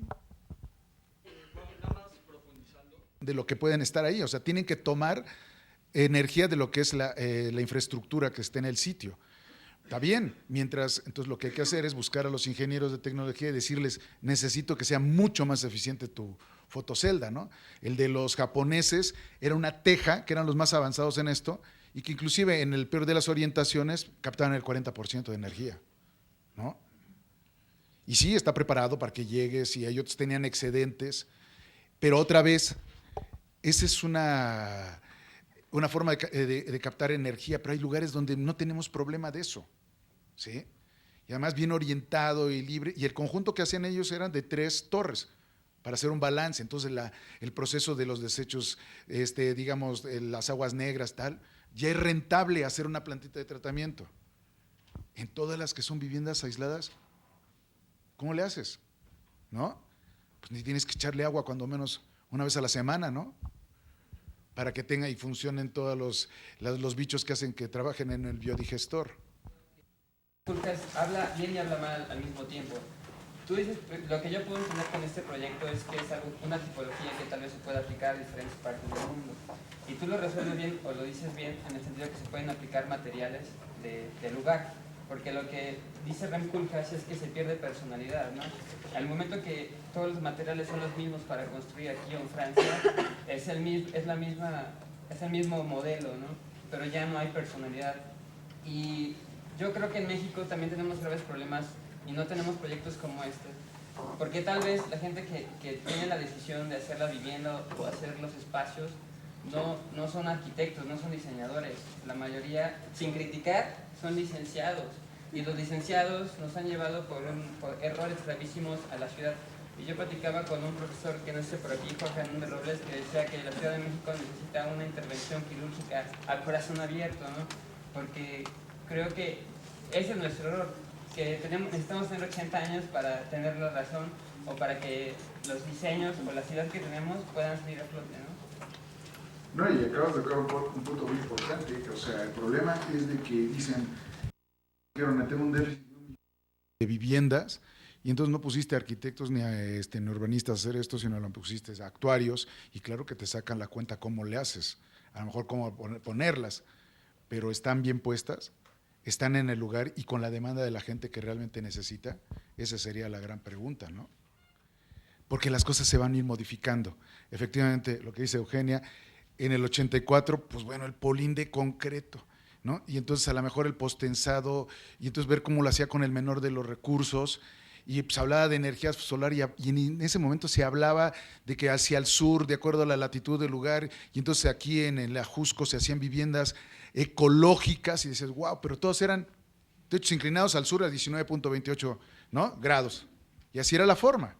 Nada más profundizando. De lo que pueden estar ahí, o sea, tienen que tomar energía de lo que es la infraestructura que está en el sitio. Está bien, entonces lo que hay que hacer es buscar a los ingenieros de tecnología y decirles, necesito que sea mucho más eficiente tu fotocelda, ¿no? El de los japoneses era una teja, que eran los más avanzados en esto, y que inclusive en el peor de las orientaciones captaban el 40% de energía, ¿no? Y sí, está preparado para que llegues, y ellos tenían excedentes, pero otra vez, esa es una forma de captar energía, pero hay lugares donde no tenemos problema de eso, ¿sí? Y además bien orientado y libre, y el conjunto que hacían ellos eran de 3 torres para hacer un balance. Entonces el proceso de los desechos, digamos, las aguas negras, tal, ya es rentable hacer una plantita de tratamiento. En todas las que son viviendas aisladas, ¿cómo le haces? ¿No? pues ni tienes que echarle agua cuando menos una vez a la semana, ¿no? Para que tenga y funcionen todos los bichos que hacen que trabajen en el biodigestor. Habla bien y habla mal al mismo tiempo. Tú dices, lo que yo puedo entender con este proyecto es que es una tipología que tal vez se pueda aplicar a diferentes partes del mundo. Y tú lo resuelves bien o lo dices bien en el sentido que se pueden aplicar materiales del lugar. Porque lo que dice Rem Koolhaas es que se pierde personalidad, ¿no? Al momento que todos los materiales son los mismos para construir aquí o en Francia, es el mismo modelo, ¿no? Pero ya no hay personalidad. Y yo creo que en México también tenemos graves problemas y no tenemos proyectos como este, porque tal vez la gente que tiene la decisión de hacer la vivienda o hacer los espacios no son arquitectos, no son diseñadores. La mayoría, sin criticar, son licenciados, y los licenciados nos han llevado por errores gravísimos a la ciudad. Y yo platicaba con un profesor que no sé por aquí, Jorge Hernández Robles, que decía que la Ciudad de México necesita una intervención quirúrgica al corazón abierto, ¿no? Porque creo que ese es nuestro error, que necesitamos tener 80 años para tener la razón o para que los diseños o las ideas que tenemos puedan salir a flote, ¿no? No, y acabas de tocar un punto muy importante, o sea, el problema es de que dicen que meter un déficit de viviendas y entonces no pusiste arquitectos ni urbanistas a hacer esto, sino lo pusiste a actuarios y claro que te sacan la cuenta cómo le haces, a lo mejor cómo ponerlas, pero están bien puestas, están en el lugar y con la demanda de la gente que realmente necesita. Esa sería la gran pregunta, ¿no? Porque las cosas se van a ir modificando. Efectivamente, lo que dice Eugenia, en el 84, pues bueno, el polín de concreto, ¿no? Y entonces a lo mejor el postensado, y entonces ver cómo lo hacía con el menor de los recursos, y pues hablaba de energía solar, y en ese momento se hablaba de que hacia el sur, de acuerdo a la latitud del lugar, y entonces aquí en el Ajusco se hacían viviendas ecológicas, y dices, wow, pero todos eran techos inclinados al sur a 19.28, ¿no?, grados, y así era la forma,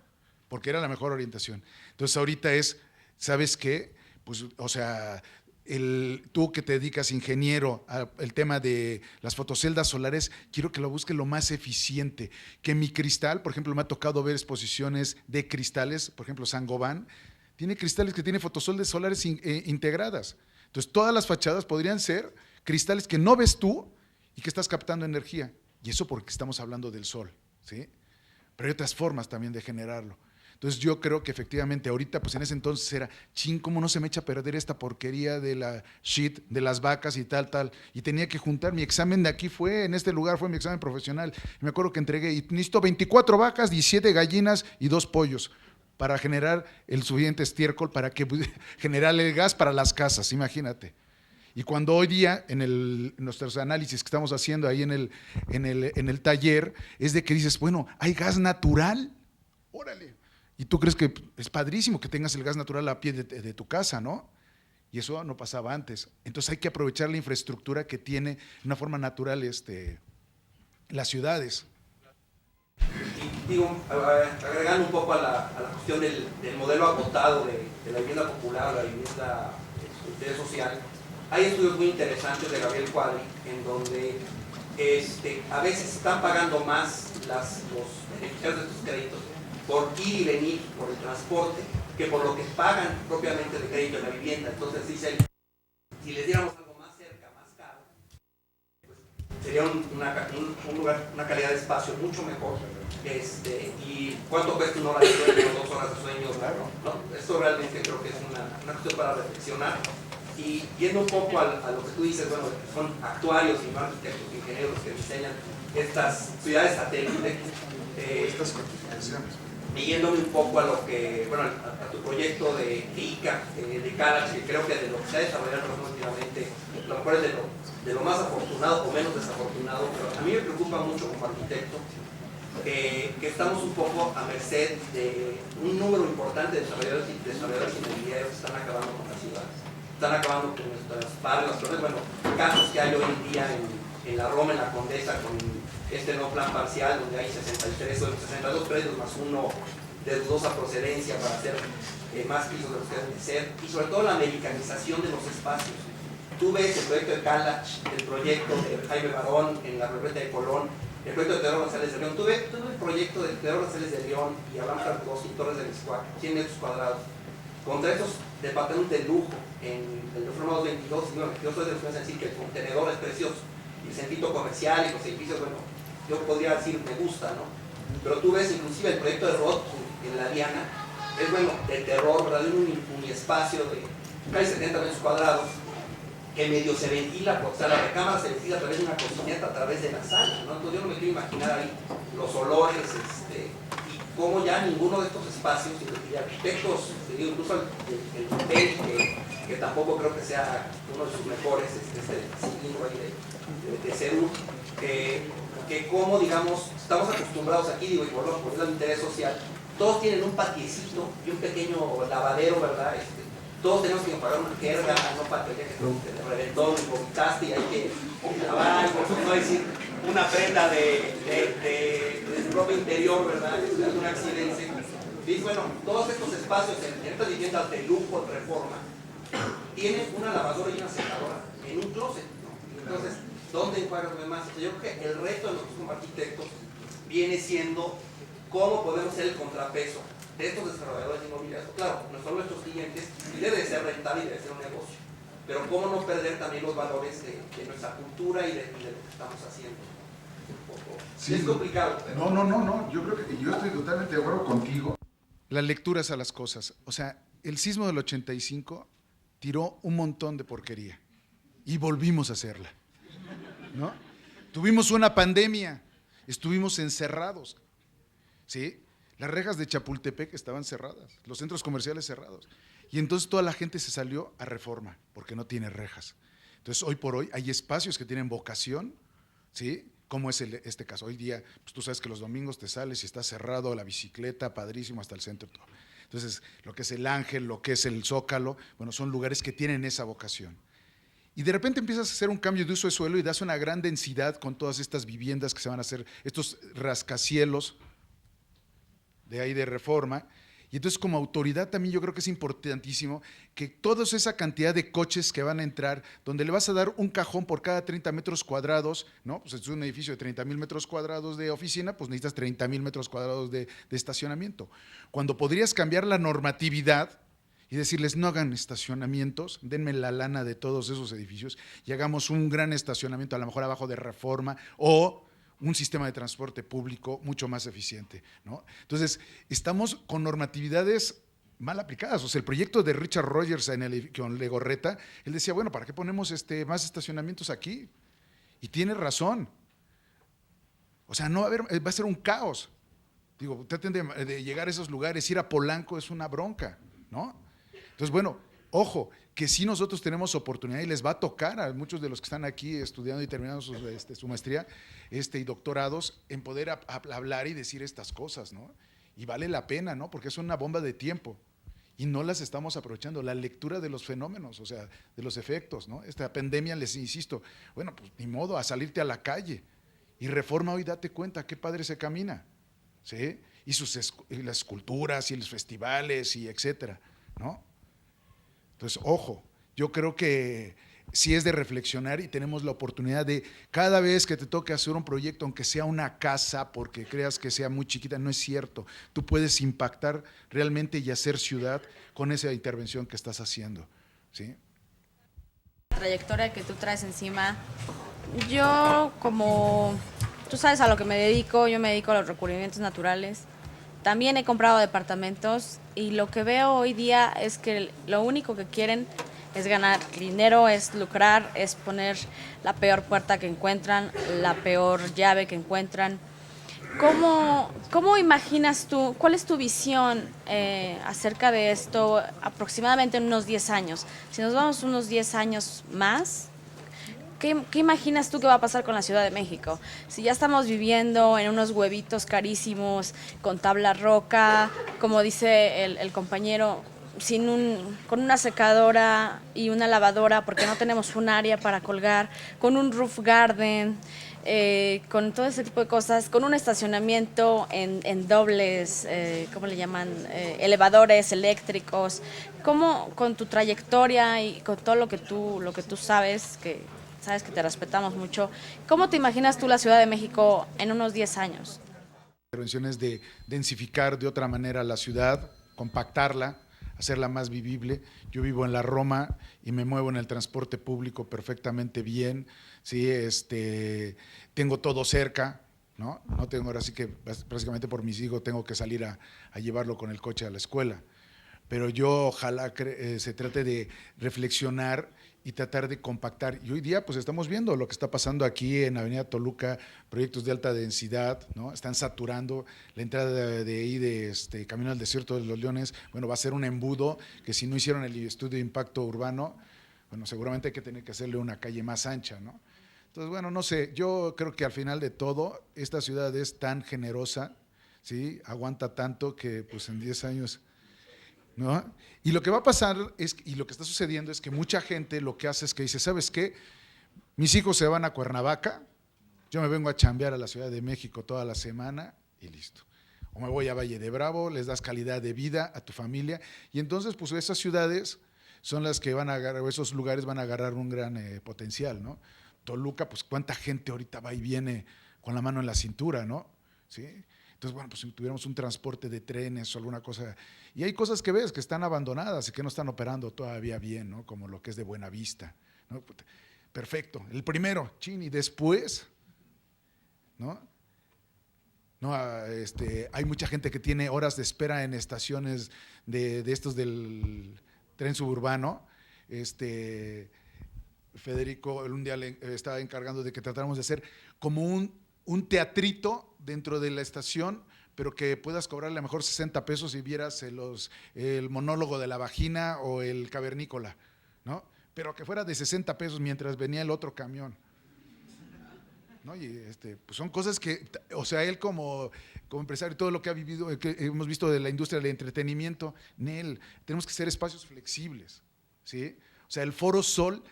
porque era la mejor orientación. Entonces ahorita es, ¿sabes qué? Pues, o sea, tú que te dedicas ingeniero al tema de las fotoceldas solares, quiero que lo busques lo más eficiente, que mi cristal, por ejemplo, me ha tocado ver exposiciones de cristales, por ejemplo, Saint-Gobain, tiene cristales que tiene fotoceldas solares integradas. Entonces, todas las fachadas podrían ser cristales que no ves tú y que estás captando energía. Y eso porque estamos hablando del sol, ¿sí? Pero hay otras formas también de generarlo. Entonces yo creo que efectivamente ahorita, pues en ese entonces era, cómo no se me echa a perder esta porquería de la shit, de las vacas y tal, y tenía que juntar, mi examen de aquí en este lugar fue mi examen profesional, y me acuerdo que entregué, y necesito 24 vacas, 17 gallinas y 2 pollos, para generar el suficiente estiércol, para que generar el gas para las casas, imagínate. Y cuando hoy día, en nuestros análisis que estamos haciendo ahí en el taller, es de que dices, bueno, ¿hay gas natural? Órale. Y tú crees que es padrísimo que tengas el gas natural a pie de tu casa, ¿no? Y eso no pasaba antes. Entonces hay que aprovechar la infraestructura que tiene de una forma natural las ciudades. Y digo, agregando un poco a la cuestión del modelo agotado de la vivienda popular, la vivienda de interés social, hay estudios muy interesantes de Gabriel Cuadri, en donde a veces están pagando más los beneficiarios de estos créditos por ir y venir, por el transporte, que por lo que pagan propiamente de crédito en la vivienda. Entonces dicen, si les diéramos algo más cerca, más caro, pues sería una calidad de espacio mucho mejor. ¿Y cuánto cuesta una hora de sueño, 2 horas de sueño? ¿No? Esto realmente creo que es una cuestión para reflexionar. Y yendo un poco a lo que tú dices, bueno, son actuarios y no arquitectos, ingenieros que diseñan estas ciudades satélites. Estas configuraciones. Y yéndome un poco a lo que, bueno, a tu proyecto de ICA, de Calach, que creo que de lo que se ha desarrollado últimamente, a lo mejor es de lo más afortunado o menos desafortunado, pero a mí me preocupa mucho como arquitecto que estamos un poco a merced de un número importante de desarrolladores inmobiliarios que están acabando con las ciudades, están acabando con nuestras barrios, bueno, casos que hay hoy en día en la Roma, en la Condesa, con este nuevo plan parcial, donde hay 62 predios más uno de dudosa procedencia para hacer más pisos de los que deben de ser, y sobre todo la americanización de los espacios. Tú ves el proyecto de Calach, el proyecto de Jaime Barón en la Revuelta de Colón, el proyecto de Teodoro González de León. Tuve el proyecto de Teodoro González de León y Abraham Cardoso y Torres de Miscuac, 100 metros cuadrados, contra estos departamentos de lujo en el Reforma 222. Y bueno, yo soy de los que me decir que el contenedor es precioso, y el centrito comercial y los edificios, bueno, yo podría decir me gusta, ¿no? Pero tú ves inclusive el proyecto de Roth en la Diana, es bueno, de terror, ¿verdad? De un espacio de casi 70 metros cuadrados, que medio se ventila, o sea, la recámara se ventila a través de una cocineta, a través de la sala, ¿no? Entonces yo no me quiero imaginar ahí los olores, y cómo ya ninguno de estos espacios, y arquitectos, incluso el hotel, que tampoco creo que sea uno de sus mejores, cilindro ahí de Seúl, que como, digamos, estamos acostumbrados aquí, digo, y por el interés social, todos tienen un patiecito y un pequeño lavadero, ¿verdad? Todos tenemos que pagar una jerga, no para que te reventó, y vomitaste y hay que lavar, no decir una prenda de ropa interior, ¿verdad? Algún accidente. Y bueno, todos estos espacios en estas viviendas de lujo, de Reforma, tienen una lavadora y una secadora en un closet, ¿no? Entonces, ¿dónde encuadran más? O sea, yo creo que el reto de nosotros como arquitectos viene siendo cómo podemos ser el contrapeso de estos desarrolladores inmobiliarios. Claro, no son nuestros clientes y debe de ser rentable y debe de ser un negocio, pero cómo no perder también los valores de nuestra cultura y de lo que estamos haciendo. Sí, es complicado. Pero... No, yo creo que yo estoy totalmente de acuerdo contigo. Las lecturas a las cosas. O sea, el sismo del 85 tiró un montón de porquería y volvimos a hacerla, ¿no? Tuvimos una pandemia, estuvimos encerrados, ¿sí? Las rejas de Chapultepec estaban cerradas, los centros comerciales cerrados. Y entonces toda la gente se salió a Reforma porque no tiene rejas. Entonces, hoy por hoy hay espacios que tienen vocación, ¿sí? Como es este caso. Hoy día, pues tú sabes que los domingos te sales y está cerrado la bicicleta, padrísimo, hasta el centro. Todo. Entonces, lo que es el Ángel, lo que es el Zócalo, bueno, son lugares que tienen esa vocación. Y de repente empiezas a hacer un cambio de uso de suelo y das una gran densidad con todas estas viviendas que se van a hacer, estos rascacielos de ahí de Reforma. Y entonces, como autoridad también yo creo que es importantísimo que toda esa cantidad de coches que van a entrar, donde le vas a dar un cajón por cada 30 metros cuadrados, ¿no? Pues es un edificio de 30,000 metros cuadrados de oficina, pues necesitas 30,000 metros cuadrados de estacionamiento. Cuando podrías cambiar la normatividad y decirles, no hagan estacionamientos, denme la lana de todos esos edificios y hagamos un gran estacionamiento, a lo mejor abajo de Reforma, o un sistema de transporte público mucho más eficiente, ¿no? Entonces, estamos con normatividades mal aplicadas. O sea, el proyecto de Richard Rogers con Legorreta, él decía, bueno, ¿para qué ponemos más estacionamientos aquí? Y tiene razón. O sea, no va a ser un caos. Digo, traten de llegar a esos lugares, ir a Polanco es una bronca, ¿no? Entonces, bueno, ojo, que sí nosotros tenemos oportunidad y les va a tocar a muchos de los que están aquí estudiando y terminando su maestría y doctorados en poder hablar y decir estas cosas, ¿no? Y vale la pena, ¿no? Porque es una bomba de tiempo y no las estamos aprovechando. La lectura de los fenómenos, o sea, de los efectos, ¿no? Esta pandemia, les insisto, bueno, pues ni modo, a salirte a la calle. Y Reforma hoy, date cuenta, qué padre se camina, ¿sí? Y las esculturas y los festivales y etcétera, ¿no? Entonces, ojo, yo creo que sí es de reflexionar y tenemos la oportunidad de, cada vez que te toque hacer un proyecto, aunque sea una casa, porque creas que sea muy chiquita, no es cierto. Tú puedes impactar realmente y hacer ciudad con esa intervención que estás haciendo, ¿sí? La trayectoria que tú traes encima, yo como, tú sabes a lo que me dedico, yo me dedico a los recubrimientos naturales. También he comprado departamentos y lo que veo hoy día es que lo único que quieren es ganar dinero, es lucrar, es poner la peor puerta que encuentran, la peor llave que encuentran. ¿Cómo imaginas tú, cuál es tu visión acerca de esto aproximadamente en unos 10 años? Si nos vamos unos 10 años más, ¿qué imaginas tú que va a pasar con la Ciudad de México? Si ya estamos viviendo en unos huevitos carísimos, con tabla roca, como dice el compañero, con una secadora y una lavadora porque no tenemos un área para colgar, con un roof garden, con todo ese tipo de cosas, con un estacionamiento en dobles, ¿cómo le llaman? Elevadores eléctricos. ¿Cómo con tu trayectoria y con todo lo que tú sabes, que sabes que te respetamos mucho. ¿Cómo te imaginas tú la Ciudad de México en unos 10 años? Intervenciones de densificar de otra manera la ciudad, compactarla, hacerla más vivible. Yo vivo en la Roma y me muevo en el transporte público perfectamente bien, ¿sí? Tengo todo cerca, ¿no? No tengo, ahora sí que básicamente por mis hijos tengo que salir a llevarlo con el coche a la escuela. Pero yo ojalá se trate de reflexionar y tratar de compactar. Y hoy día pues estamos viendo lo que está pasando aquí en Avenida Toluca, proyectos de alta densidad, ¿no? Están saturando la entrada de ahí de Camino al Desierto de los Leones. Bueno, va a ser un embudo que si no hicieron el estudio de impacto urbano, bueno, seguramente hay que tener que hacerle una calle más ancha, ¿no? Entonces, bueno, no sé, yo creo que al final de todo, esta ciudad es tan generosa, ¿sí? Aguanta tanto que pues en 10 años… ¿no? Y lo que va a pasar y lo que está sucediendo es que mucha gente lo que hace es que dice, ¿sabes qué? Mis hijos se van a Cuernavaca, yo me vengo a chambear a la Ciudad de México toda la semana y listo. O me voy a Valle de Bravo, les das calidad de vida a tu familia y entonces pues esas ciudades son las que van a agarrar, o esos lugares van a agarrar un gran potencial, ¿no? Toluca, pues cuánta gente ahorita va y viene con la mano en la cintura, ¿no? ¿Sí? Entonces, bueno, pues si tuviéramos un transporte de trenes o alguna cosa, y hay cosas que ves que están abandonadas y que no están operando todavía bien, ¿no? Como lo que es de Buenavista, ¿no? Perfecto, el primero, chin, y después, ¿no? No, hay mucha gente que tiene horas de espera en estaciones de estos del tren suburbano. Federico un día le estaba encargando de que tratáramos de hacer como un teatrito dentro de la estación, pero que puedas cobrarle a lo mejor 60 pesos si vieras el monólogo de la vagina o el cavernícola, ¿no? Pero que fuera de 60 pesos mientras venía el otro camión, ¿no? Y pues son cosas que, o sea, él como empresario, todo lo que ha vivido, que hemos visto de la industria del entretenimiento, tenemos que ser espacios flexibles, ¿sí? O sea, el Foro Sol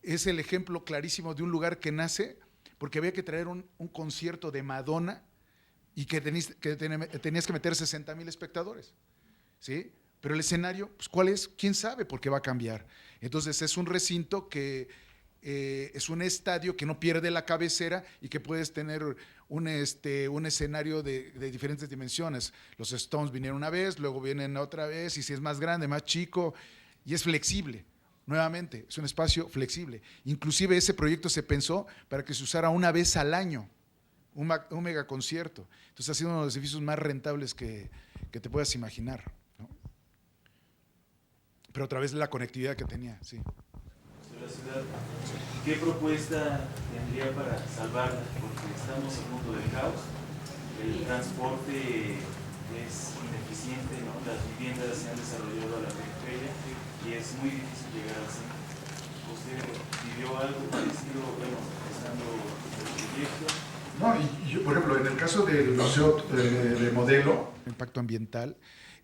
es el ejemplo clarísimo de un lugar que nace porque había que traer un concierto de Madonna y que tenías que meter 60,000 espectadores, ¿sí? Pero el escenario, pues ¿cuál es? ¿Quién sabe? Porque va a cambiar. Entonces es un recinto que es un estadio que no pierde la cabecera y que puedes tener un escenario de diferentes dimensiones. Los Stones vinieron una vez, luego vienen otra vez, y si es más grande, más chico, y es flexible. Nuevamente, es un espacio flexible. Inclusive ese proyecto se pensó para que se usara una vez al año, un megaconcierto. Entonces ha sido uno de los edificios más rentables que te puedas imaginar, ¿no? Pero otra vez la conectividad que tenía, sí. La ciudad, ¿qué propuesta tendría para salvarla? Porque estamos en un mundo de caos, el transporte es ineficiente, ¿no? Las viviendas se han desarrollado a la periferia y es muy difícil llegar al centro. ¿Usted vivió algo parecido, bueno, empezando el proyecto? No, y yo, por ejemplo, en el caso del museo de modelo, impacto ambiental,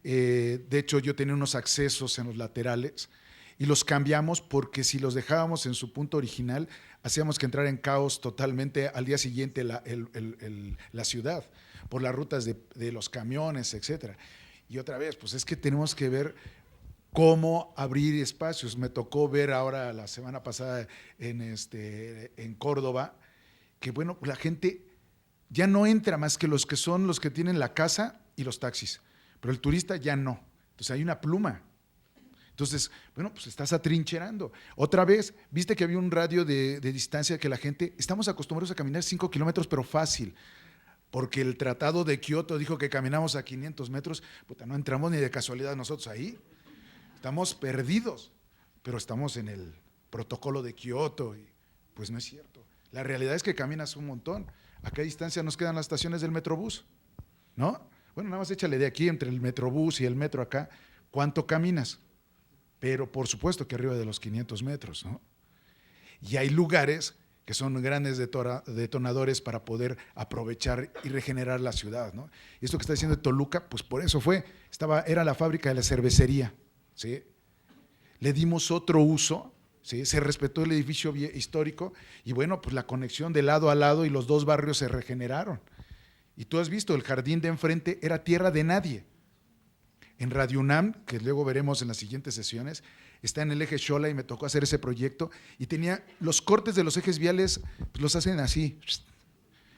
de hecho yo tenía unos accesos en los laterales y los cambiamos porque si los dejábamos en su punto original, hacíamos que entrar en caos totalmente al día siguiente la ciudad, por las rutas de los camiones, etcétera. Y otra vez, pues es que tenemos que ver cómo abrir espacios. Me tocó ver ahora la semana pasada en Córdoba, que bueno, la gente ya no entra más que los que son los que tienen la casa y los taxis, pero el turista ya no. Entonces hay una pluma. Entonces, bueno, pues estás atrincherando. Otra vez, viste que había un radio de distancia que la gente, estamos acostumbrados a caminar 5 kilómetros, pero fácil, porque el Tratado de Kioto dijo que caminamos a 500 metros, puta, no entramos ni de casualidad nosotros ahí. Estamos perdidos, pero estamos en el protocolo de Kioto y pues no es cierto. La realidad es que caminas un montón. ¿A qué distancia nos quedan las estaciones del Metrobús? ¿No? Bueno, nada más échale de aquí entre el Metrobús y el metro acá, ¿cuánto caminas? Pero por supuesto que arriba de los 500 metros, ¿no? Y hay lugares que son grandes detonadores para poder aprovechar y regenerar la ciudad, ¿no? Y esto que está diciendo Toluca, pues por eso era la fábrica de la cervecería, ¿sí? Le dimos otro uso, ¿sí? Se respetó el edificio histórico y bueno, pues la conexión de lado a lado y los dos barrios se regeneraron. Y tú has visto, el jardín de enfrente era tierra de nadie. En Radio UNAM, que luego veremos en las siguientes sesiones, está en el eje Xola y me tocó hacer ese proyecto y tenía los cortes de los ejes viales, pues los hacen así.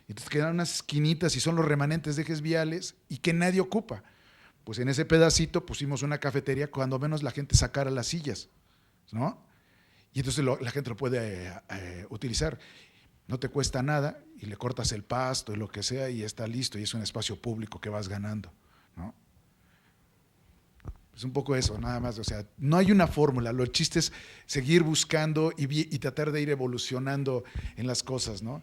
Entonces quedan unas esquinitas y son los remanentes de ejes viales y que nadie ocupa. Pues en ese pedacito pusimos una cafetería cuando menos la gente sacara las sillas, ¿no? Y entonces la gente lo puede utilizar. No te cuesta nada y le cortas el pasto y lo que sea y está listo y es un espacio público que vas ganando, ¿no? Es un poco eso, nada más. O sea, no hay una fórmula. Lo chiste es seguir buscando y tratar de ir evolucionando en las cosas, ¿no?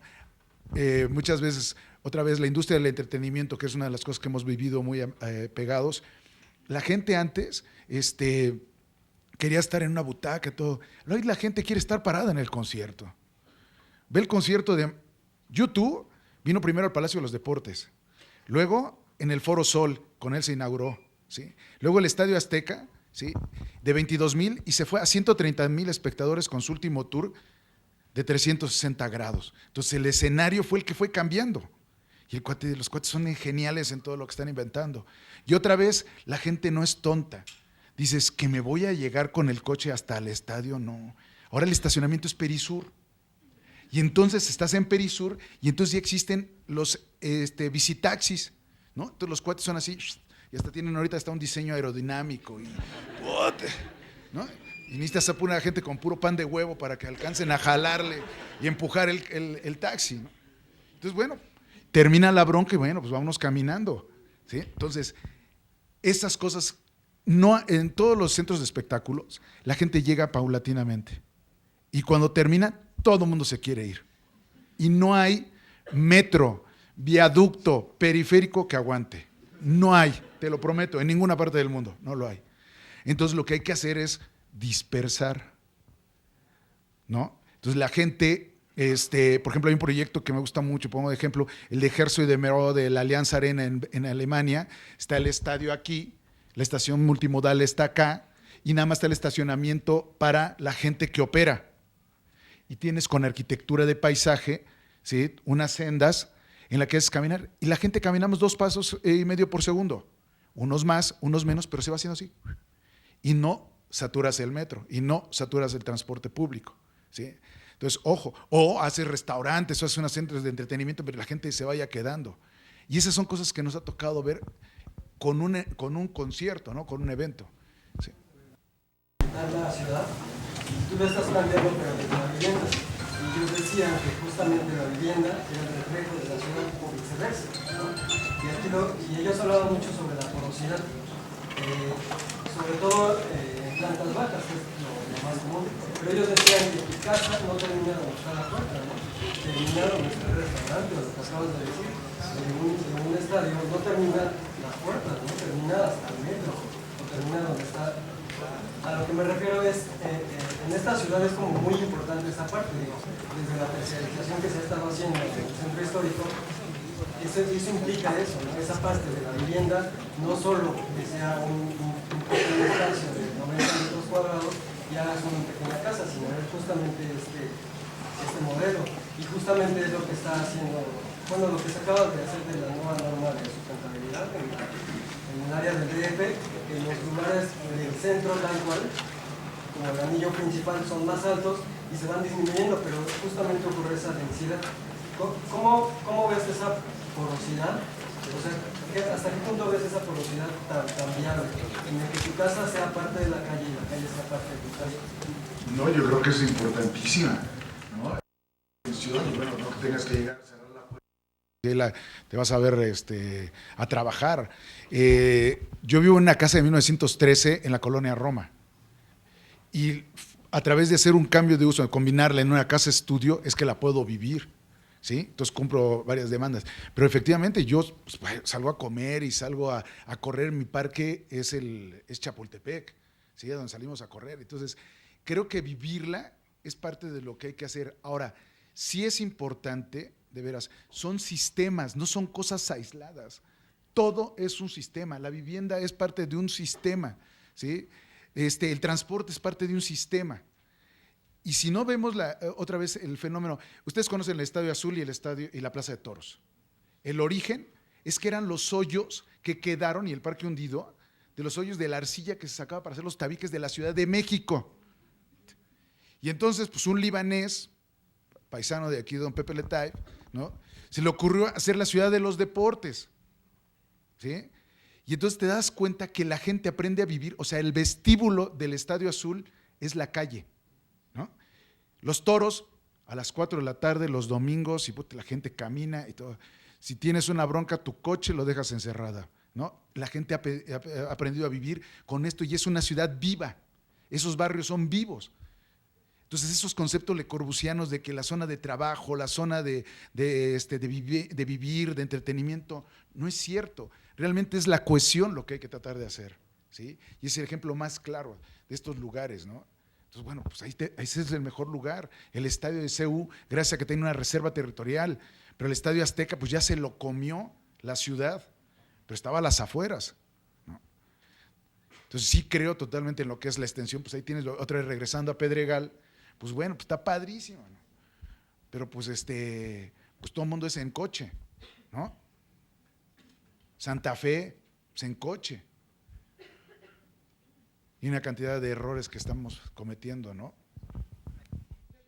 Muchas veces, otra vez, la industria del entretenimiento, que es una de las cosas que hemos vivido muy pegados, la gente antes quería estar en una butaca, todo. Hoy la gente quiere estar parada en el concierto. Ve el concierto de YouTube, vino primero al Palacio de los Deportes, luego en el Foro Sol, con él se inauguró, ¿sí? Luego el Estadio Azteca, ¿sí? De 22,000 y se fue a 130,000 espectadores con su último tour de 360 grados. Entonces el escenario fue el que fue cambiando. Y los cuates son geniales en todo lo que están inventando. Y otra vez, la gente no es tonta. Dices, ¿que me voy a llegar con el coche hasta el estadio? No. Ahora el estacionamiento es Perisur. Y entonces estás en Perisur y entonces ya existen los visitaxis, ¿no? Entonces los cuates son así, y hasta tienen ahorita hasta un diseño aerodinámico, ¿no? Y necesitas a pura gente con puro pan de huevo para que alcancen a jalarle y empujar el taxi, ¿no? Entonces, bueno, termina la bronca y bueno, pues vámonos caminando, ¿sí? Entonces, esas cosas, no, en todos los centros de espectáculos, la gente llega paulatinamente. Y cuando termina, todo el mundo se quiere ir. Y no hay metro, viaducto, periférico que aguante. No hay, te lo prometo, en ninguna parte del mundo, no lo hay. Entonces, lo que hay que hacer es dispersar, ¿no? Entonces la gente, por ejemplo, hay un proyecto que me gusta mucho, pongo de ejemplo, el de Herzog de Mero de la Allianz Arena en Alemania, está el estadio aquí, la estación multimodal está acá, y nada más está el estacionamiento para la gente que opera. Y tienes con arquitectura de paisaje, ¿sí? Unas sendas en las que es caminar, y la gente caminamos 2,5 pasos por segundo, unos más, unos menos, pero se va haciendo así. Y no saturas el metro, y no saturas el transporte público, ¿sí? Entonces, ojo, o haces restaurantes, o haces unos centros de entretenimiento, pero la gente se vaya quedando. Y esas son cosas que nos ha tocado ver con un concierto, ¿no? Con un evento. ¿Sí? La ciudad, tú lo estás planteando, pero desde la vivienda. Y yo decía que justamente la vivienda era el reflejo de la ciudad o viceversa, ¿no? Y ellos hablaban mucho sobre la porosidad, sobre todo en plantas bajas, que es lo más común. Pero ellos decían que tu casa no termina donde está la puerta, ¿no? Termina donde está el restaurante, o lo que acabas de decir. En un estadio no termina las puertas, no termina hasta el metro, o termina donde está. A lo que me refiero es, en esta ciudad es como muy importante esta parte, digo, desde la terciarización que se ha estado haciendo en el centro histórico, eso implica eso, ¿no? Esa parte de la vivienda, no solo que sea un pequeño espacio de 90 metros cuadrados y hagas una pequeña casa, sino es justamente este modelo, y justamente es lo que está haciendo, bueno, lo que se acaba de hacer de la nueva norma de sustentabilidad en el área del DF, en los lugares del centro tal cual, como el anillo principal, son más altos y se van disminuyendo, pero justamente ocurre esa densidad. ¿Cómo ves esa porosidad? O sea, ¿hasta qué punto ves esa porosidad tan viable? En el que tu casa sea parte de la calle y la calle sea parte de tu casa. No, yo creo que es importantísima, ¿no? Y bueno, no que tengas que llegar a cerrar la puerta. Te vas a ver a trabajar. Yo vivo en una casa de 1913 en la colonia Roma. Y a través de hacer un cambio de uso, de combinarla en una casa estudio, es que la puedo vivir, ¿sí? Entonces cumplo varias demandas. Pero efectivamente yo salgo a comer y salgo a correr. Mi parque es Chapultepec, ¿sí? Donde salimos a correr. Entonces creo que vivirla es parte de lo que hay que hacer. Ahora, sí es importante, de veras, son sistemas, no son cosas aisladas. Todo es un sistema. La vivienda es parte de un sistema, ¿sí? El transporte es parte de un sistema. Y si no vemos otra vez el fenómeno, ustedes conocen el Estadio Azul y la Plaza de Toros. El origen es que eran los hoyos que quedaron y el parque hundido de los hoyos de la arcilla que se sacaba para hacer los tabiques de la Ciudad de México. Y entonces, pues un libanés, paisano de aquí, don Pepe Letay, ¿no?, se le ocurrió hacer la ciudad de los deportes, ¿sí? Y entonces te das cuenta que la gente aprende a vivir, o sea, el vestíbulo del Estadio Azul es la calle, ¿no? Los toros a las 4 de la tarde, los domingos, y la gente camina y todo. Si tienes una bronca, tu coche lo dejas encerrada, ¿no? La gente ha aprendido a vivir con esto y es una ciudad viva. Esos barrios son vivos. Entonces, esos conceptos lecorbusianos de que la zona de trabajo, la zona de vivir, de entretenimiento, no es cierto. Realmente es la cohesión lo que hay que tratar de hacer, ¿sí? Y es el ejemplo más claro de estos lugares, ¿no? Entonces, bueno, pues ese es el mejor lugar. El estadio de CU, gracias a que tiene una reserva territorial, pero el estadio Azteca, pues ya se lo comió la ciudad, pero estaba a las afueras, ¿no? Entonces, sí creo totalmente en lo que es la extensión. Pues ahí tienes otra vez regresando a Pedregal. Pues bueno, pues está padrísimo, ¿no? Pero pues pues todo el mundo es en coche, ¿no? Santa Fe, pues en coche. Y una cantidad de errores que estamos cometiendo, ¿no?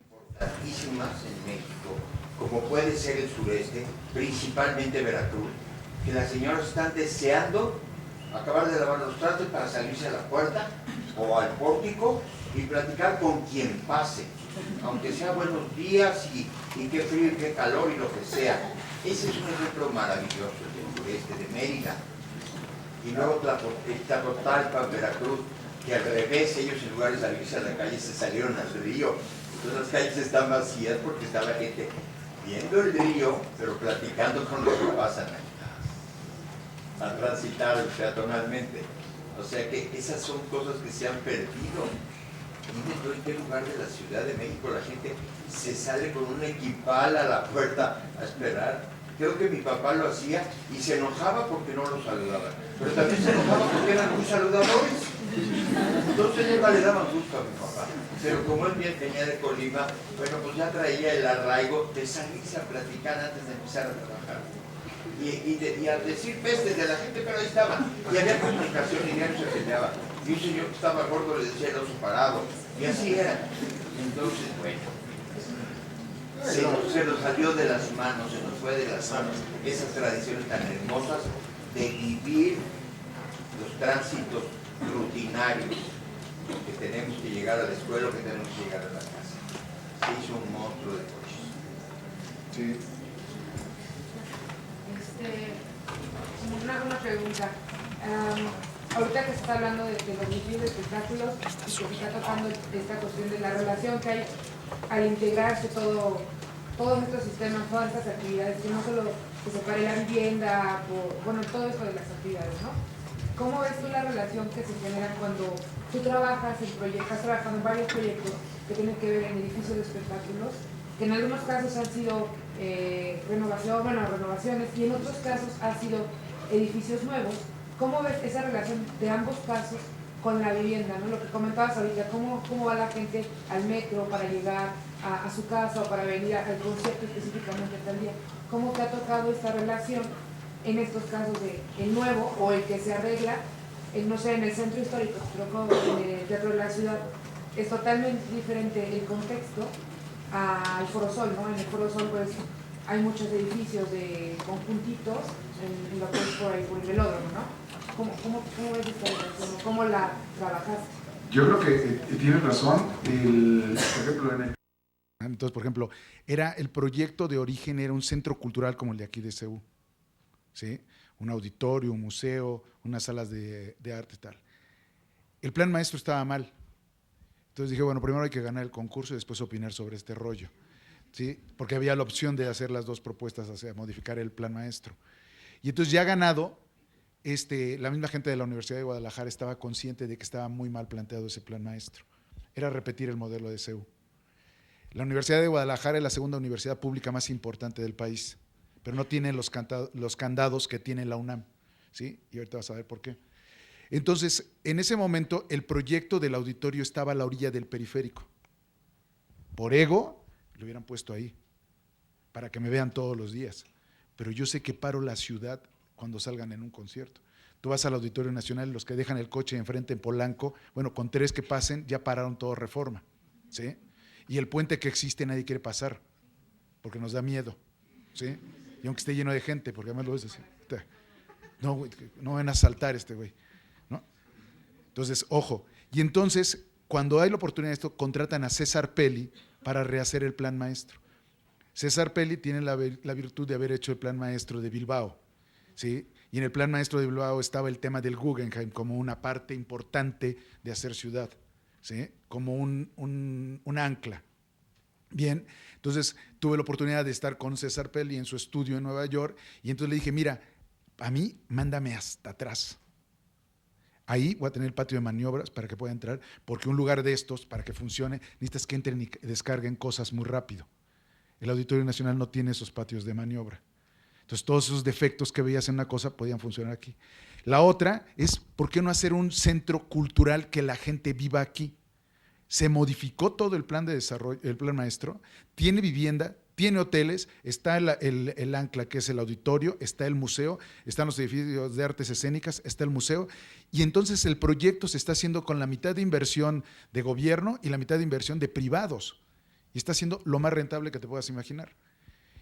Importantísimas en México, como puede ser el sureste, principalmente Veracruz, que las señoras están deseando acabar de lavar los trastes para salirse a la puerta o al pórtico y platicar con quien pase, aunque sea buenos días y qué frío y qué calor y lo que sea. Ese es un ejemplo maravilloso del sureste de Mérida. Y luego Tlacotalpa, Veracruz, que al revés, ellos en lugar de salirse a la calle se salieron al río. Entonces las calles están vacías porque está la gente viendo el río, pero platicando con los que pasan a transitar peatonalmente. O sea que esas son cosas que se han perdido. Miren en qué lugar de la Ciudad de México la gente se sale con un equipal a la puerta a esperar. Creo que mi papá lo hacía y se enojaba porque no lo saludaban. Pero también se enojaba porque eran muy saludadores. Entonces nunca le daban gusto a mi papá. Pero como él bien venía de Colima, bueno, pues ya traía el arraigo de salirse a platicar antes de empezar a trabajar. Y a decir pestes de la gente, pero ahí estaba. Y había comunicación y diario se peleaba. Y un señor que estaba gordo le decía el oso parado. Y así era. Entonces, bueno, se nos salió de las manos, se nos fue de las manos esas tradiciones tan hermosas de vivir los tránsitos rutinarios, que tenemos que llegar a la escuela o que tenemos que llegar a la casa. Se hizo un monstruo de coches. Sí. Una pregunta. Ahorita que se está hablando de los municipios de espectáculos y que se está tocando esta cuestión de la relación que hay al integrarse todos estos sistemas, todas estas actividades, que no solo se separe la vivienda, bueno, todo esto de las actividades, ¿no? ¿Cómo ves tú la relación que se genera cuando tú trabajas en proyectos, estás trabajando en varios proyectos que tienen que ver en edificios de espectáculos, que en algunos casos han sido renovaciones, y en otros casos han sido edificios nuevos? ¿Cómo ves esa relación de ambos casos con la vivienda, ¿no? Lo que comentabas ahorita, ¿cómo va la gente al metro para llegar a su casa o para venir al concierto específicamente tal día? ¿Cómo te ha tocado esta relación en estos casos de el nuevo o el que se arregla, no sé, en el centro histórico, pero como en el Teatro de la Ciudad? Es totalmente diferente el contexto al Foro Sol, ¿no? En el Foro Sol, pues, hay muchos edificios de conjuntitos en lo que es por ahí, por el velódromo, ¿no? ¿Cómo ves esta relación? ¿Cómo la trabajaste? Yo creo que tienes razón. Entonces, por ejemplo, el proyecto de origen era un centro cultural como el de aquí de CEU, ¿sí? Un auditorio, un museo, unas salas de arte y tal. El plan maestro estaba mal. Entonces dije, bueno, primero hay que ganar el concurso y después opinar sobre este rollo, ¿sí? Porque había la opción de hacer las dos propuestas, o sea, modificar el plan maestro. Y entonces ya ganado, la misma gente de la Universidad de Guadalajara estaba consciente de que estaba muy mal planteado ese plan maestro. Era repetir el modelo de CEU. La Universidad de Guadalajara es la segunda universidad pública más importante del país, pero no tiene los candados que tiene la UNAM, ¿sí? Y ahorita vas a ver por qué. Entonces, en ese momento, el proyecto del auditorio estaba a la orilla del periférico. Por ego, lo hubieran puesto ahí, para que me vean todos los días. Pero yo sé que paro la ciudad cuando salgan en un concierto. Tú vas al Auditorio Nacional, los que dejan el coche enfrente en Polanco, bueno, con 3 que pasen ya pararon todo Reforma, ¿sí? Y el puente que existe nadie quiere pasar, porque nos da miedo, ¿sí? Y aunque esté lleno de gente, porque además lo ves así, no, güey, no van a asaltar este güey, ¿no? Entonces, ojo. Y entonces, cuando hay la oportunidad de esto, contratan a César Pelli para rehacer el plan maestro. César Pelli tiene la virtud de haber hecho el plan maestro de Bilbao, ¿sí? Y en el plan maestro de Bilbao estaba el tema del Guggenheim como una parte importante de hacer ciudad, ¿sí? Como un ancla. Bien, entonces tuve la oportunidad de estar con César Pelli en su estudio en Nueva York y entonces le dije, mira, a mí mándame hasta atrás. Ahí voy a tener el patio de maniobras para que pueda entrar, porque un lugar de estos, para que funcione, necesitas que entren y descarguen cosas muy rápido. El Auditorio Nacional no tiene esos patios de maniobra. Entonces, todos esos defectos que veías en una cosa podían funcionar aquí. La otra es, ¿por qué no hacer un centro cultural que la gente viva aquí? Se modificó todo el plan de desarrollo, el plan maestro, tiene vivienda, tiene hoteles, está el ancla, que es el auditorio, está el museo, están los edificios de artes escénicas, está el museo, y entonces el proyecto se está haciendo con la mitad de inversión de gobierno y la mitad de inversión de privados, y está siendo lo más rentable que te puedas imaginar.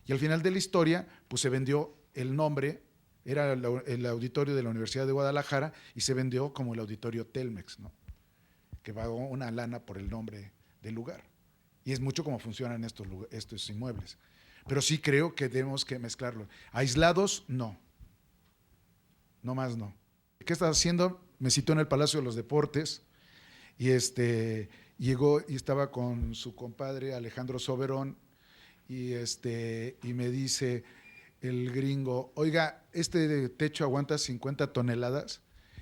Y al final de la historia, pues se vendió el nombre, era el auditorio de la Universidad de Guadalajara, y se vendió como el auditorio Telmex, ¿no? Que pagó una lana por el nombre del lugar. Y es mucho como funcionan estos inmuebles. Pero sí creo que tenemos que mezclarlo. Aislados, no. No más no. ¿Qué estás haciendo? Me citó en el Palacio de los Deportes y llegó y estaba con su compadre Alejandro Soberón y me dice el gringo, oiga, este techo aguanta 50 toneladas.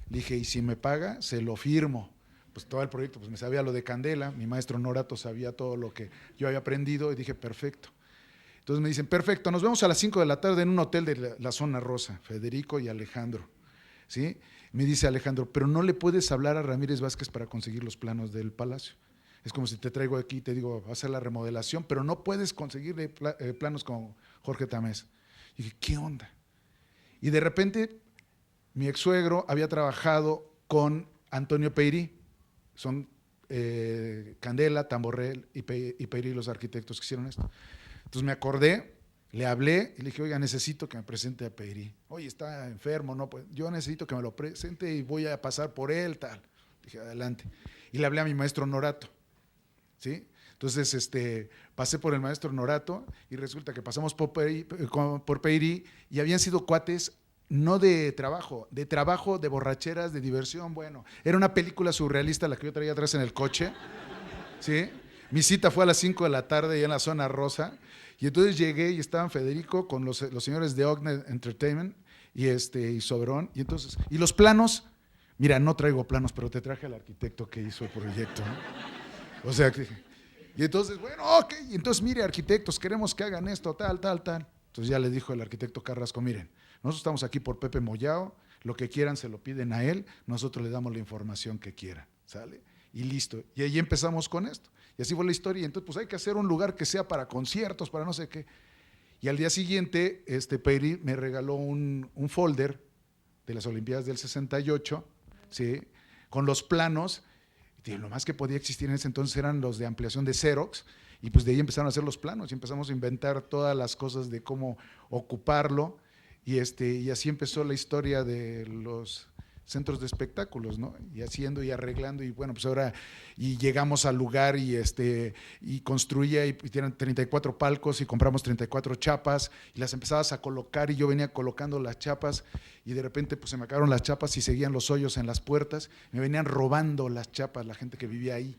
Le dije, y si me paga, se lo firmo. Pues todo el proyecto, pues me sabía lo de Candela, mi maestro Norato sabía todo lo que yo había aprendido y dije, perfecto. Entonces me dicen, perfecto, nos vemos a las 5 de la tarde en un hotel de la zona rosa, Federico y Alejandro, ¿sí? Me dice Alejandro, pero no le puedes hablar a Ramírez Vázquez para conseguir los planos del palacio. Es como si te traigo aquí y te digo, va a hacer la remodelación, pero no puedes conseguirle planos con Jorge Tamés. Y dije, ¿qué onda? Y de repente, mi ex suegro había trabajado con Antonio Peirí, son Candela, Tamborrell y Peirí los arquitectos que hicieron esto. Entonces me acordé, le hablé y le dije, oiga, necesito que me presente a Peirí. Oye, está enfermo, no, pues, yo necesito que me lo presente y voy a pasar por él, tal. Dije, adelante. Y le hablé a mi maestro Norato, ¿sí? Entonces, pasé por el maestro Norato y resulta que pasamos por Peirí y habían sido cuates no de trabajo, de borracheras, de diversión. Bueno, era una película surrealista la que yo traía atrás en el coche, ¿sí? Mi cita fue a las 5 de la tarde ya en la zona rosa y entonces llegué y estaban Federico con los señores de Ognet Entertainment y Soberón y los planos, mira, no traigo planos, pero te traje al arquitecto que hizo el proyecto, ¿no? O sea, y entonces, bueno, ok, y entonces mire, arquitectos, queremos que hagan esto, tal. Entonces ya le dijo el arquitecto Carrasco, miren, nosotros estamos aquí por Pepe Moyao, lo que quieran se lo piden a él, nosotros le damos la información que quieran, ¿sale? Y listo. Y ahí empezamos con esto. Y así fue la historia. Y entonces, pues hay que hacer un lugar que sea para conciertos, para no sé qué. Y al día siguiente, Peirí me regaló un folder de las Olimpiadas del 68, ¿sí? Con los planos. Y lo más que podía existir en ese entonces eran los de ampliación de Xerox. Y pues de ahí empezaron a hacer los planos y empezamos a inventar todas las cosas de cómo ocuparlo. Y así empezó la historia de los centros de espectáculos, ¿no? Y haciendo y arreglando y bueno, pues ahora y llegamos al lugar y construía y tienen 34 palcos y compramos 34 chapas y las empezabas a colocar y yo venía colocando las chapas y de repente pues se me acabaron las chapas y seguían los hoyos en las puertas, me venían robando las chapas la gente que vivía ahí.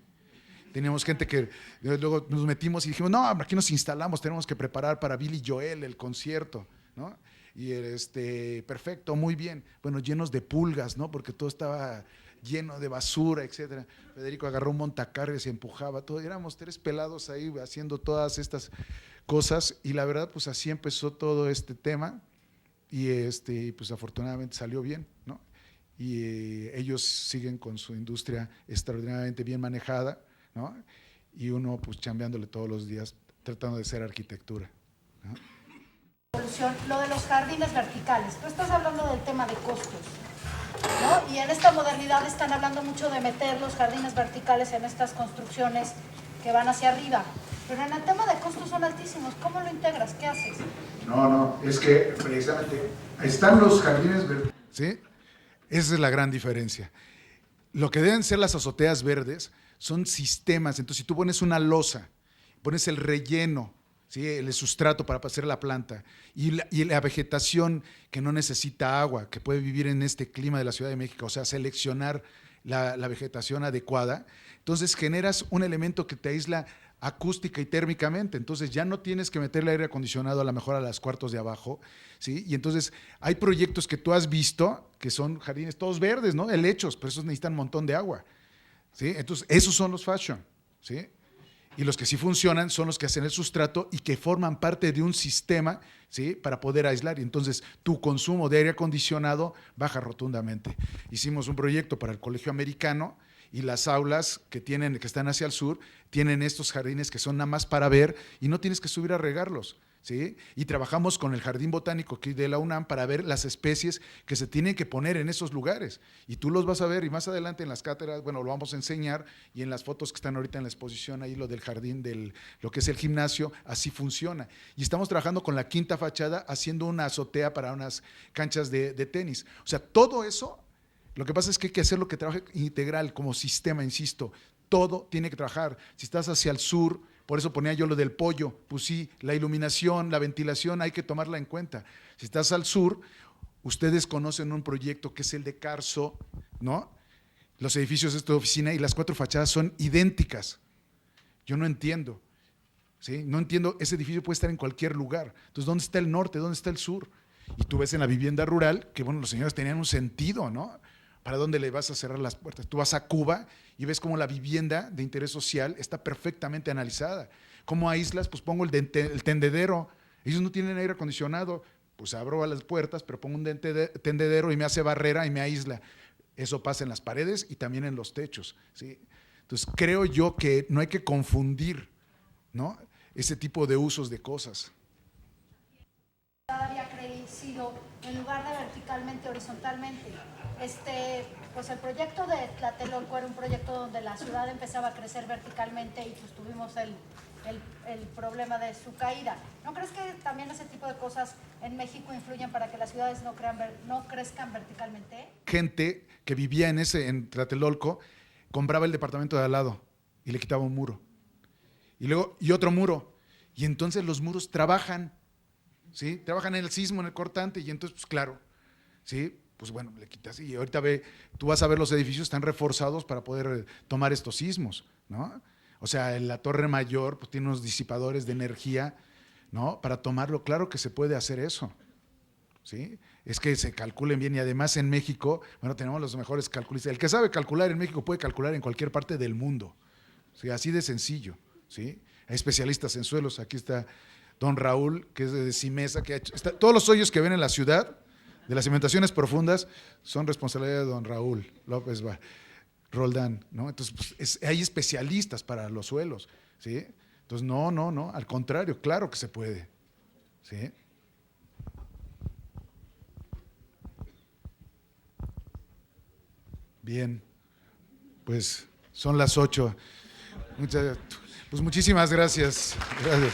Teníamos gente que luego nos metimos y dijimos, no, aquí nos instalamos, tenemos que preparar para Billy Joel el concierto, ¿no? Y perfecto, muy bien. Bueno, llenos de pulgas, ¿no? Porque todo estaba lleno de basura, etcétera. Federico agarró un montacargas y empujaba todo. Éramos 3 pelados ahí haciendo todas estas cosas y la verdad, pues así empezó todo este tema y pues afortunadamente salió bien, ¿no? Y ellos siguen con su industria extraordinariamente bien manejada, ¿no? Y uno pues chambeándole todos los días tratando de ser arquitectura, ¿no? Lo de los jardines verticales, tú estás hablando del tema de costos. ¿no? Y en esta modernidad están hablando mucho de meter los jardines verticales en estas construcciones que van hacia arriba. Pero en el tema de costos son altísimos. ¿Cómo lo integras? ¿Qué haces? No, es que precisamente están los jardines verdes, ¿sí? Esa es la gran diferencia. Lo que deben ser las azoteas verdes son sistemas. Entonces, si tú pones una losa, pones el relleno, ¿sí? El sustrato para hacer la planta y la vegetación que no necesita agua, que puede vivir en este clima de la Ciudad de México, o sea, seleccionar la vegetación adecuada, entonces generas un elemento que te aísla acústica y térmicamente, entonces ya no tienes que meterle aire acondicionado a lo mejor a los cuartos de abajo, ¿sí? Y entonces hay proyectos que tú has visto que son jardines todos verdes, ¿no? Helechos, pero esos necesitan un montón de agua, ¿sí? Entonces esos son los fashion, ¿sí? Y los que sí funcionan son los que hacen el sustrato y que forman parte de un sistema, ¿sí? Para poder aislar. Y entonces tu consumo de aire acondicionado baja rotundamente. Hicimos un proyecto para el Colegio Americano y las aulas que están hacia el sur tienen estos jardines que son nada más para ver y no tienes que subir a regarlos, ¿sí? Y trabajamos con el Jardín Botánico aquí de la UNAM para ver las especies que se tienen que poner en esos lugares. Y tú los vas a ver y más adelante en las cátedras, bueno, lo vamos a enseñar y en las fotos que están ahorita en la exposición, ahí lo del jardín, lo que es el gimnasio, así funciona. Y estamos trabajando con la quinta fachada haciendo una azotea para unas canchas de tenis. O sea, todo eso, lo que pasa es que hay que hacerlo que trabaje integral como sistema, insisto, todo tiene que trabajar. Si estás hacia el sur, por eso ponía yo lo del pollo, pues sí, la iluminación, la ventilación, hay que tomarla en cuenta. Si estás al sur, ustedes conocen un proyecto que es el de Carso, ¿no? Los edificios de esta oficina y las 4 fachadas son idénticas. Yo no entiendo, ¿sí? No entiendo, ese edificio puede estar en cualquier lugar. Entonces, ¿dónde está el norte? ¿Dónde está el sur? Y tú ves en la vivienda rural que, bueno, los señores tenían un sentido, ¿no? ¿Para dónde le vas a cerrar las puertas? Tú vas a Cuba y ves cómo la vivienda de interés social está perfectamente analizada. ¿Cómo aíslas? Pues pongo el tendedero. Ellos no tienen aire acondicionado. Pues abro las puertas, pero pongo un tendedero y me hace barrera y me aísla. Eso pasa en las paredes y también en los techos, ¿sí? Entonces, creo yo que no hay que confundir, ¿no? Ese tipo de usos de cosas. Había crecido en lugar de verticalmente, horizontalmente. Pues el proyecto de Tlatelolco era un proyecto donde la ciudad empezaba a crecer verticalmente y pues tuvimos el problema de su caída. ¿No crees que también ese tipo de cosas en México influyen para que las ciudades no crezcan verticalmente? Gente que vivía en Tlatelolco compraba el departamento de al lado y le quitaba un muro. Y otro muro. Y entonces los muros trabajan, ¿sí? Trabajan en el sismo, en el cortante, y entonces, pues claro, ¿sí? Pues bueno, le quitas. Y ahorita tú vas a ver los edificios, están reforzados para poder tomar estos sismos, ¿no? O sea, la Torre Mayor pues tiene unos disipadores de energía, ¿no? Para tomarlo, claro que se puede hacer eso, ¿sí? Es que se calculen bien y además en México, bueno, tenemos los mejores calculistas. El que sabe calcular en México puede calcular en cualquier parte del mundo, ¿sí? Así de sencillo, ¿sí? Hay especialistas en suelos, aquí está don Raúl, que es de Cimesa, que ha hecho, todos los hoyos que ven en la ciudad, de las cimentaciones profundas, son responsabilidad de don Raúl López Roldán, ¿no? Entonces, pues, hay especialistas para los suelos, ¿sí? Entonces, no, al contrario, claro que se puede, ¿sí? Bien, pues son las 8. Pues muchísimas gracias. Gracias.